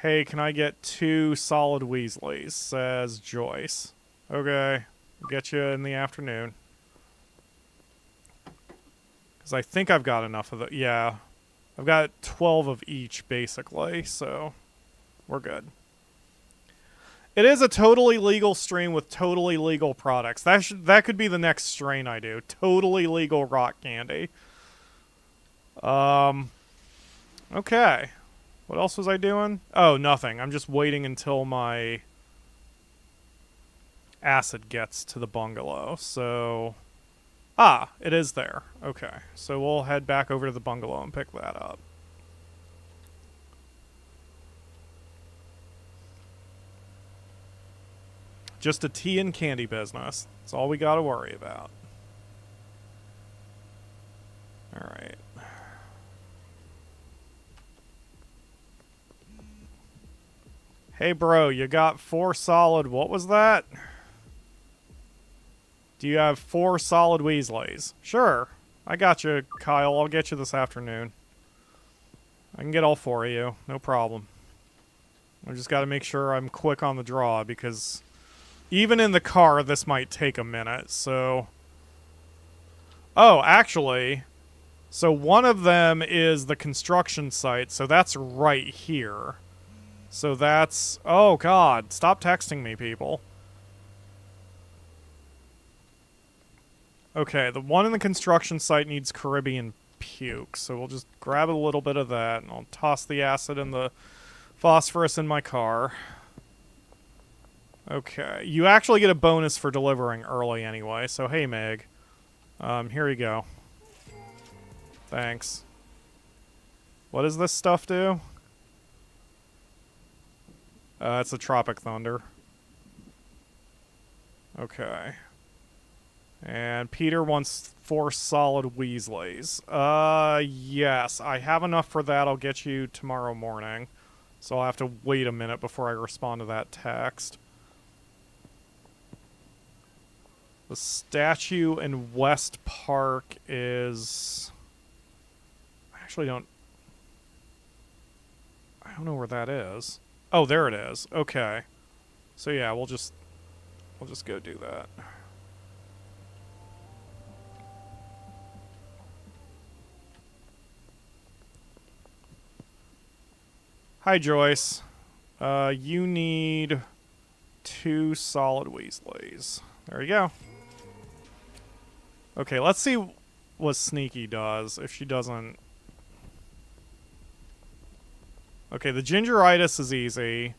Hey, can I get 2 solid Weasleys, says Joyce. Okay. I'll get you in the afternoon. Because I think I've got enough of the... Yeah. I've got 12 of each, basically, so... We're good. It is a totally legal stream with totally legal products. That could be the next strain I do. Totally legal rock candy. Okay. What else was I doing? Oh, nothing. I'm just waiting until my acid gets to the bungalow. So... Ah, it is there. Okay. So we'll head back over to the bungalow and pick that up. Just a tea and candy business. That's all we gotta worry about. Alright. Hey bro, you got 4 solid... What was that? Do you have 4 solid Weasleys? Sure. I got you, Kyle. I'll get you this afternoon. I can get all 4 of you. No problem. I just gotta make sure I'm quick on the draw because... Even in the car, this might take a minute, so... Oh, actually... So one of them is the construction site, so that's right here. So that's... Oh, God. Stop texting me, people. Okay, the one in the construction site needs Caribbean puke, so we'll just grab a little bit of that, and I'll toss the acid and the phosphorus in my car. Okay, you actually get a bonus for delivering early anyway, so hey Meg. Here you go. Thanks. What does this stuff do? It's a Tropic Thunder. Okay. And Peter wants 4 solid Weasleys. Yes, I have enough for that. I'll get you tomorrow morning. So I'll have to wait a minute before I respond to that text. The statue in West Park is... I actually don't know where that is. Oh, there it is. Okay. So yeah, we'll just go do that. Hi, Joyce. You need 2 solid Weasleys. There you go. Okay, let's see what Sneaky does if she doesn't... Okay, the gingeritis is easy.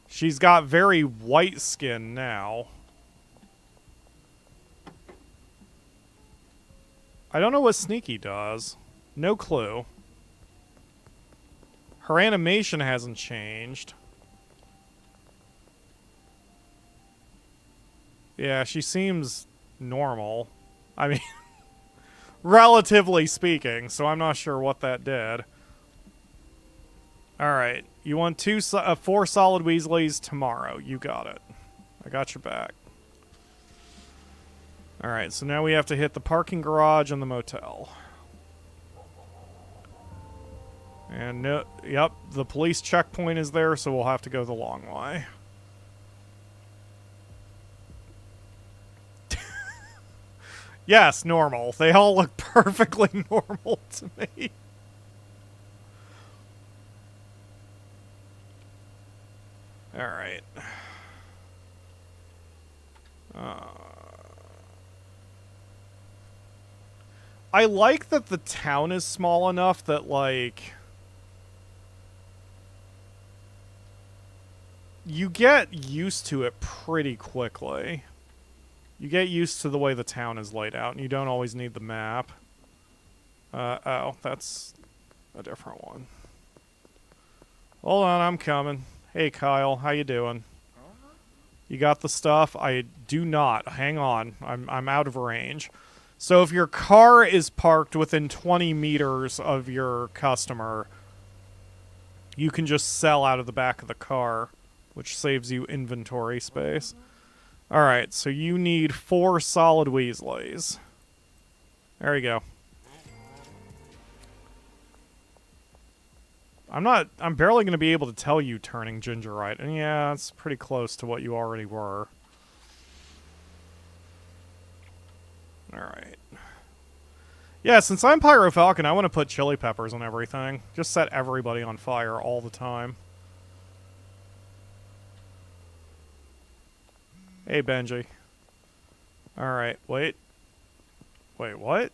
She's got very white skin now. I don't know what Sneaky does. No clue. Her animation hasn't changed. Yeah, she seems normal. I mean, relatively speaking, so I'm not sure what that did. Alright, you want 4 solid Weasleys tomorrow. You got it. I got your back. Alright, so now we have to hit the parking garage and the motel. And no, yep, the police checkpoint is there, so we'll have to go the long way. Yes, normal. They all look perfectly normal to me. Alright. I like that the town is small enough that, like, you get used to it pretty quickly. You get used to the way the town is laid out, and you don't always need the map. Oh, that's a different one. Hold on, I'm coming. Hey, Kyle, how you doing? You got the stuff? I do not. Hang on. I'm out of range. So if your car is parked within 20 meters of your customer, you can just sell out of the back of the car, which saves you inventory space. Alright, so you need 4 solid Weasleys. There you go. I'm barely going to be able to tell you turning gingerite. And yeah, it's pretty close to what you already were. Alright. Yeah, since I'm PyroFalkon, I want to put chili peppers on everything. Just set everybody on fire all the time. Hey, Benji. Alright, wait. Wait, what?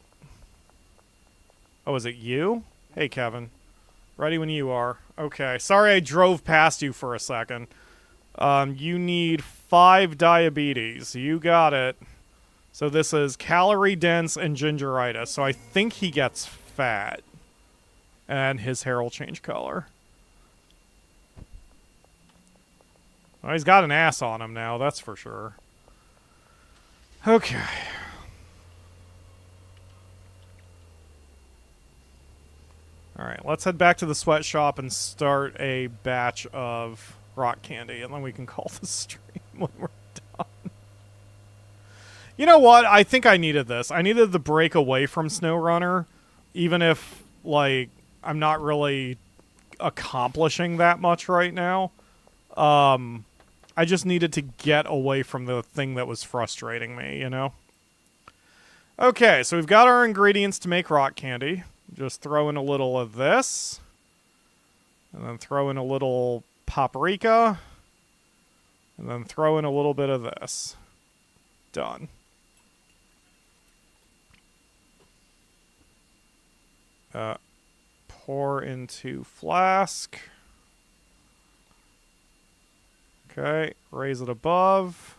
Oh, is it you? Hey, Kevin. Ready when you are. Okay, sorry I drove past you for a second. You need 5 diabetes. You got it. So this is calorie dense and gingeritis. So I think he gets fat. And his hair will change color. Well, he's got an ass on him now, that's for sure. Okay. Alright, let's head back to the sweatshop and start a batch of rock candy, and then we can call the stream when we're done. You know what? I think I needed this. I needed the break away from SnowRunner, even if, like, I'm not really accomplishing that much right now. I just needed to get away from the thing that was frustrating me, you know? Okay, so we've got our ingredients to make rock candy. Just throw in a little of this. And then throw in a little paprika. And then throw in a little bit of this. Done. Pour into flask. Okay, raise it above.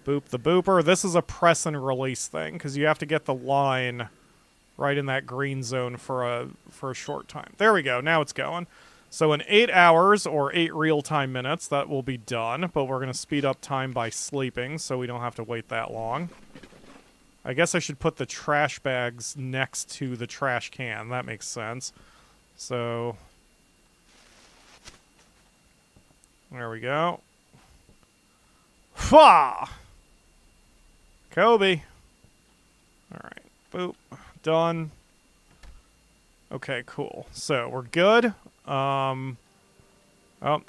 Boop the booper. This is a press and release thing, because you have to get the line right in that green zone for a short time. There we go. Now it's going. So in 8 hours, or 8 real-time minutes, that will be done, but we're going to speed up time by sleeping, so we don't have to wait that long. I guess I should put the trash bags next to the trash can. That makes sense. So there we go. Fwa! Kobe. Alright. Boop. Done. Okay, cool. So, we're good. Oh,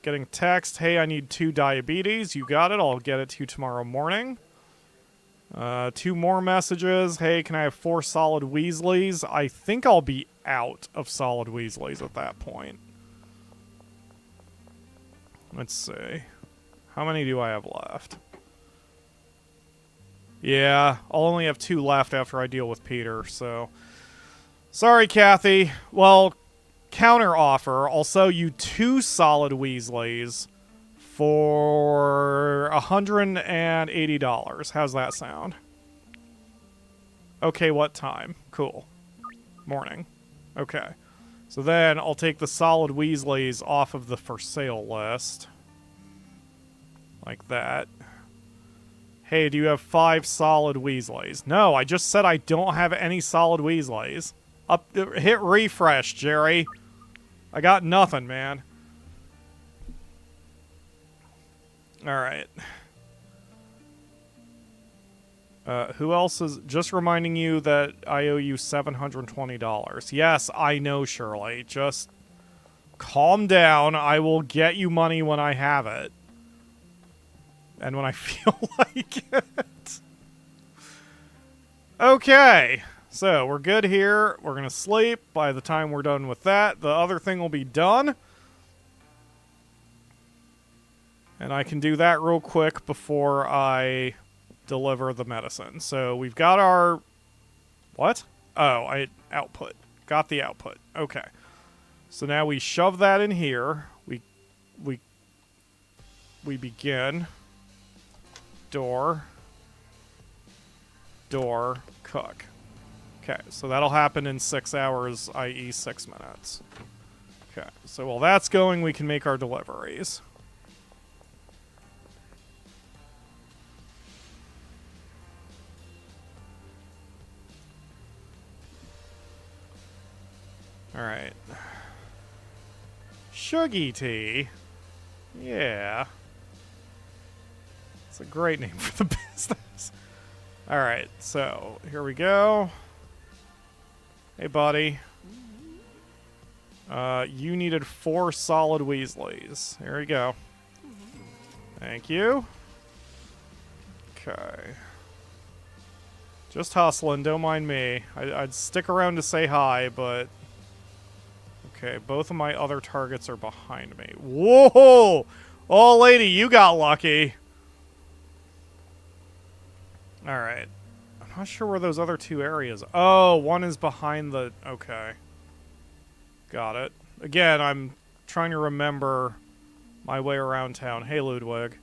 getting text. Hey, I need 2 diabetes. You got it. I'll get it to you tomorrow morning. 2 more messages. Hey, can I have 4 solid Weasleys? I think I'll be out of solid Weasleys at that point. Let's see. How many do I have left? Yeah, I'll only have 2 left after I deal with Peter, so... Sorry, Kathy. Well, counter offer. I'll sell you 2 solid Weasleys for $180. How's that sound? Okay, what time? Cool. Morning. Okay. So then I'll take the solid Weasleys off of the for sale list. Like that. Hey, do you have 5 solid Weasleys? No, I just said I don't have any solid Weasleys. Hit refresh, Jerry. I got nothing, man. Alright. Who else is... Just reminding you that I owe you $720. Yes, I know, Shirley. Just calm down. I will get you money when I have it. And when I feel like it. Okay. So, we're good here. We're gonna sleep. By the time we're done with that, the other thing will be done. And I can do that real quick before I deliver the medicine. So, we've got our... What? Oh, output. Got the output. Okay. So now we shove that in here. We begin. Door, cook. Okay, so that'll happen in 6 hours, i.e. 6 minutes. Okay, so while that's going, we can make our deliveries. Alright. Shuggy tea? Yeah. It's a great name for the business. Alright, so here we go. Hey, buddy. You needed 4 solid Weasleys. Here we go. Thank you. Okay. Just hustling, don't mind me. I'd stick around to say hi, but... Okay, both of my other targets are behind me. Whoa! Oh, lady, you got lucky. Alright. I'm not sure where those other 2 areas... Oh, one is behind the... Okay. Got it. Again, I'm trying to remember my way around town. Hey, Ludwig.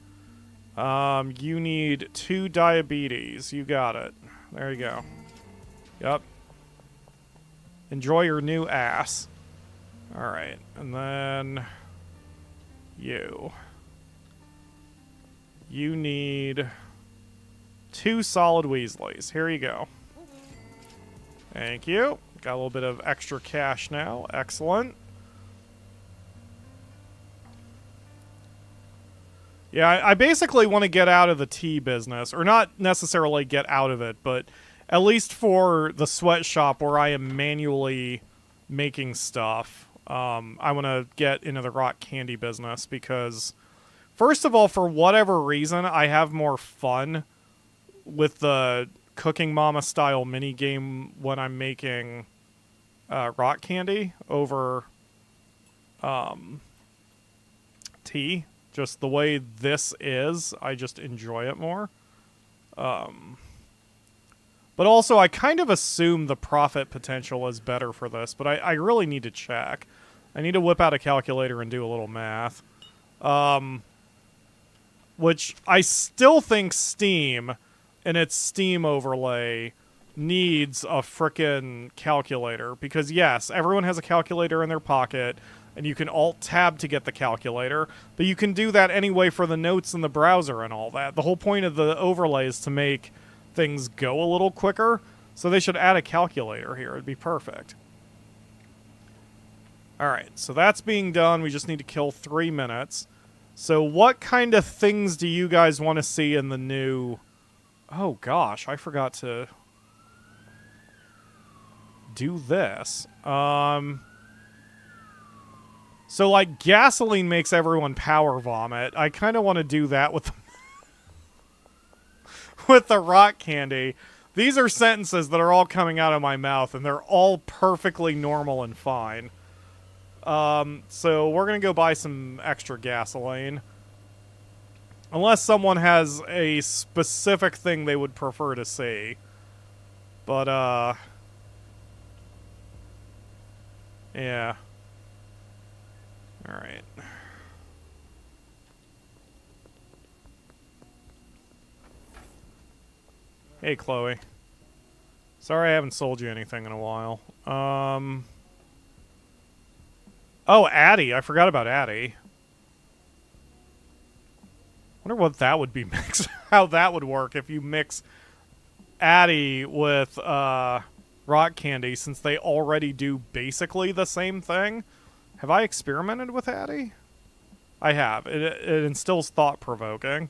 You need 2 diabetes. You got it. There you go. Yep. Enjoy your new ass. Alright. And then... You. You need... 2 solid Weasleys. Here you go. Thank you. Got a little bit of extra cash now. Excellent. Yeah, I basically want to get out of the tea business. Or not necessarily get out of it, but at least for the sweatshop where I am manually making stuff, I want to get into the rock candy business because, first of all, for whatever reason, I have more fun with the Cooking Mama style mini game when I'm making rock candy over tea. Just the way this is, I just enjoy it more. But also, I kind of assume the profit potential is better for this, but I really need to check. I need to whip out a calculator and do a little math. Which I still think Steam, in its Steam overlay, needs a frickin' calculator. Because yes, everyone has a calculator in their pocket, and you can Alt-Tab to get the calculator, but you can do that anyway for the notes in the browser and all that. The whole point of the overlay is to make things go a little quicker, so they should add a calculator here. It'd be perfect. Alright, so that's being done. We just need to kill 3 minutes. So what kind of things do you guys want to see in the new... Oh gosh, I forgot to do this. So like gasoline makes everyone power vomit. I kind of want to do that with with the rock candy. These are sentences that are all coming out of my mouth and they're all perfectly normal and fine. So we're going to go buy some extra gasoline. Unless someone has a specific thing they would prefer to see. But, yeah. Alright. Hey, Chloe. Sorry I haven't sold you anything in a while. Oh, Addie. I forgot about Addie. Wonder what that would be mixed. how that would work if you mix Addy with rock candy, since they already do basically the same thing. Have I experimented with Addy? I have. It instills thought-provoking.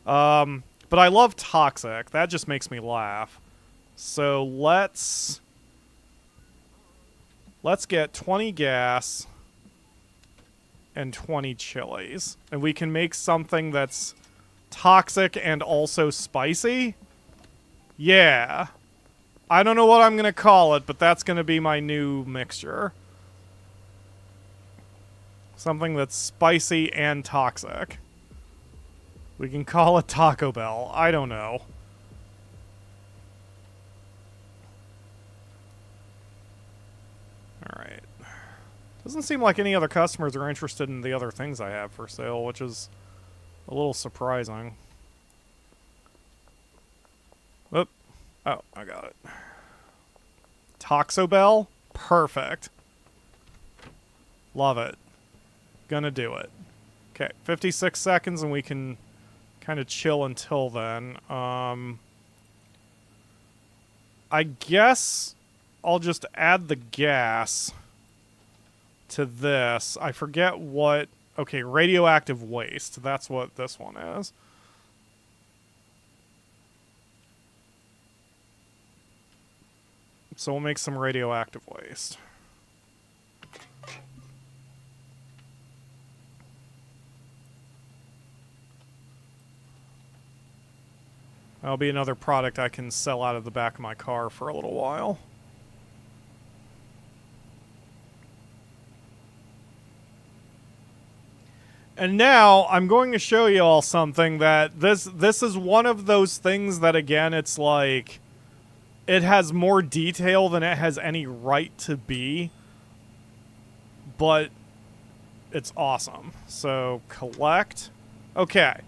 But I love Toxic. That just makes me laugh. So let's get 20 gas and 20 chilies. And we can make something that's toxic and also spicy. Yeah. I don't know what I'm going to call it, but that's going to be my new mixture. Something that's spicy and toxic. We can call it Taco Bell. I don't know. Alright. Doesn't seem like any other customers are interested in the other things I have for sale, which is a little surprising. Whoop. Oh, I got it. Taco Bell? Perfect. Love it. Gonna do it. Okay, 56 seconds and we can kind of chill until then. I guess I'll just add the gas to this. I forget what... Okay, radioactive waste. That's what this one is. So we'll make some radioactive waste. That'll be another product I can sell out of the back of my car for a little while. And now I'm going to show you all something that this is one of those things that, again, it's like it has more detail than it has any right to be, but it's awesome. So collect. Okay.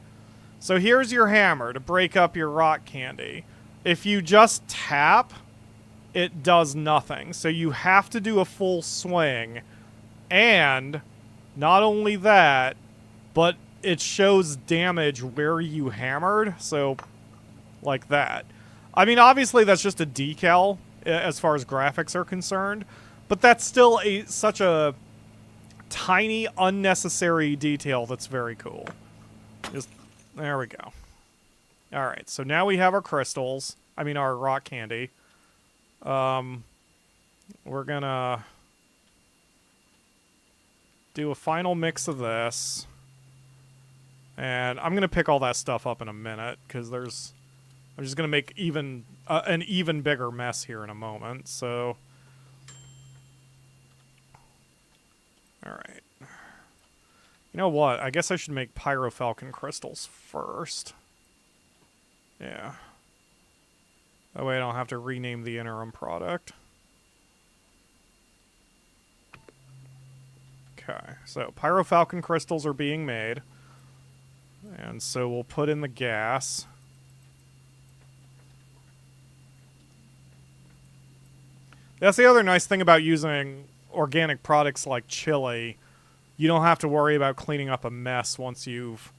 So here's your hammer to break up your rock candy. If you just tap, it does nothing. So you have to do a full swing. And not only that, but it shows damage where you hammered. So like that. I mean, obviously that's just a decal as far as graphics are concerned, but that's still such a tiny, unnecessary detail that's very cool. There we go. Alright, so now we have our crystals. I mean, our rock candy. We're gonna do a final mix of this. And I'm gonna pick all that stuff up in a minute, because I'm just gonna make an even bigger mess here in a moment, so... Alright. You know what? I guess I should make PyroFalkon crystals first. Yeah. That way I don't have to rename the interim product. Okay, so PyroFalkon crystals are being made. And so we'll put in the gas. That's the other nice thing about using organic products like chili. You don't have to worry about cleaning up a mess once you've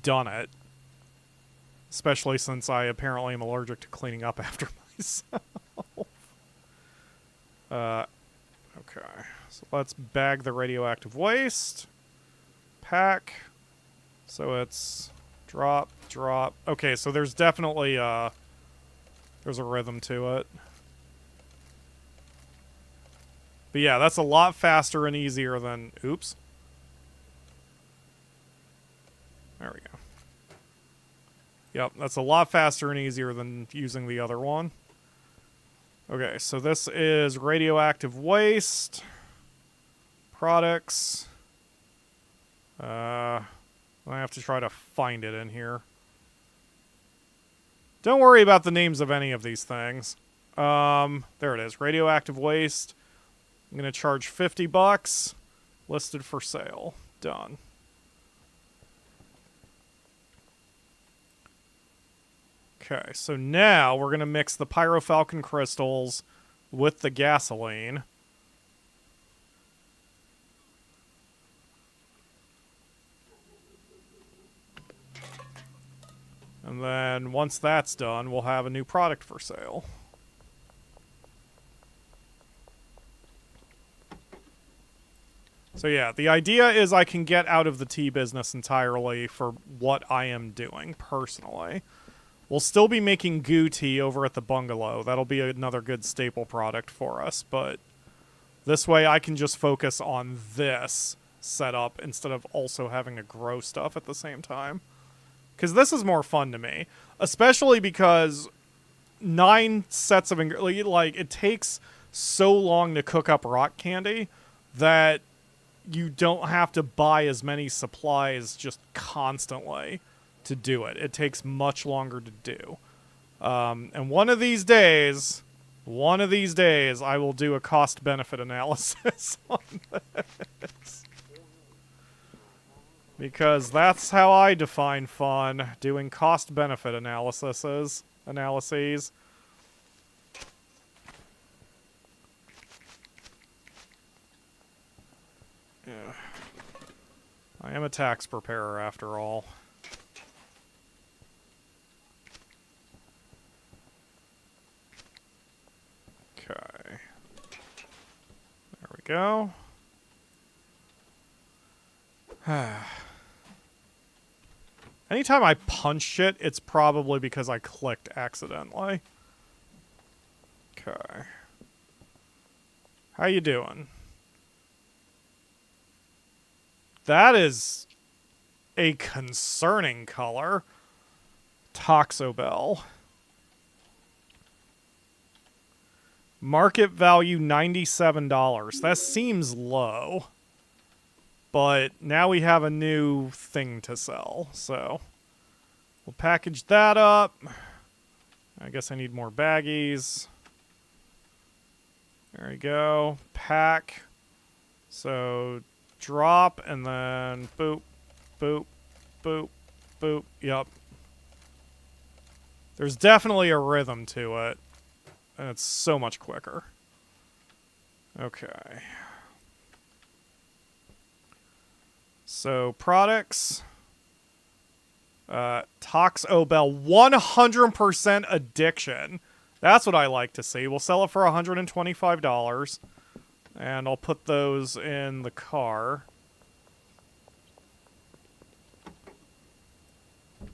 done it. Especially since I apparently am allergic to cleaning up after myself. Okay. So let's bag the radioactive waste. Pack. So it's drop, drop. Okay, so there's definitely there's a rhythm to it. But yeah, that's a lot faster and easier than... Oops. There we go. Yep, that's a lot faster and easier than using the other one. Okay, so this is radioactive waste. Products. I have to try to find it in here. Don't worry about the names of any of these things. There it is. Radioactive waste. I'm going to charge $50. Listed for sale. Done. Okay, so now we're going to mix the PyroFalkon crystals with the gasoline. And then once that's done, we'll have a new product for sale. So yeah, the idea is I can get out of the tea business entirely for what I am doing, personally. We'll still be making goo tea over at the bungalow. That'll be another good staple product for us, but this way I can just focus on this setup instead of also having to grow stuff at the same time. Because this is more fun to me. Especially because 9 sets of ingredients, like, it takes so long to cook up rock candy that you don't have to buy as many supplies just constantly to do it. It takes much longer to do. And one of these days, I will do a cost-benefit analysis on this. Because that's how I define fun, doing cost-benefit analyses. Yeah. I am a tax preparer, after all. Okay. There we go. Anytime I punch shit, it's probably because I clicked accidentally. Okay. How you doing? That is a concerning color. Toxobel. Market value $97. That seems low. But now we have a new thing to sell, so we'll package that up. I guess I need more baggies. There we go. Pack. So drop and then boop, boop, boop, boop. Yep. There's definitely a rhythm to it. And it's so much quicker. Okay. So, products. Toxobel, 100% addiction. That's what I like to see. We'll sell it for $125. And I'll put those in the car.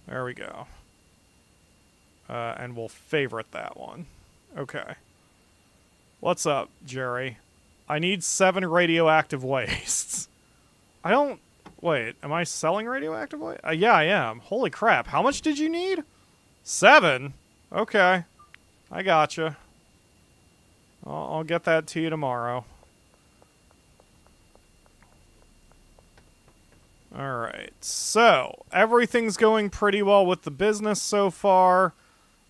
There we go. And we'll favorite that one. Okay. What's up, Jerry? I need 7 radioactive wastes. I don't... Wait, am I selling radioactive waste? Yeah, I am. Holy crap. How much did you need? 7? Okay. I gotcha. I'll get that to you tomorrow. Alright, so everything's going pretty well with the business so far.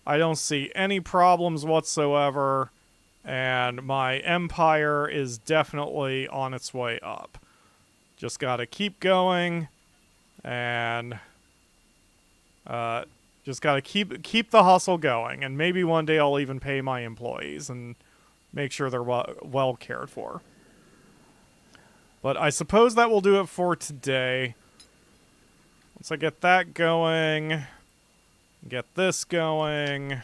I don't see any problems whatsoever, and my empire is definitely on its way up. Just gotta keep going, and just gotta keep the hustle going, and maybe one day I'll even pay my employees and make sure they're well cared for. But I suppose that will do it for today. Once I get that going, get this going, and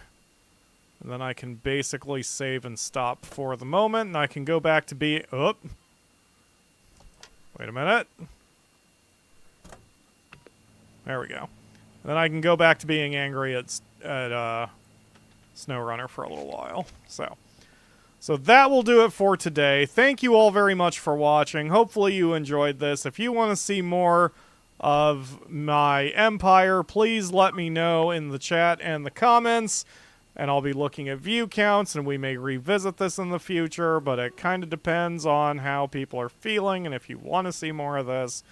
then I can basically save and stop for the moment, and I can go back to be... Oh. Wait a minute. There we go. And then I can go back to being angry at SnowRunner for a little while. So that will do it for today. Thank you all very much for watching. Hopefully you enjoyed this. If you want to see more of my empire, please let me know in the chat and the comments. And I'll be looking at view counts, and we may revisit this in the future, but it kind of depends on how people are feeling and if you want to see more of this,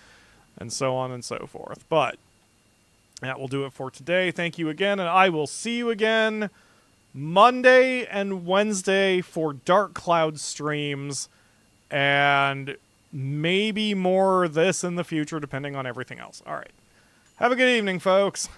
and so on and so forth. But that will do it for today. Thank you again, and I will see you again Monday and Wednesday for Dark Cloud streams, and maybe more of this in the future, depending on everything else. All right. Have a good evening, folks.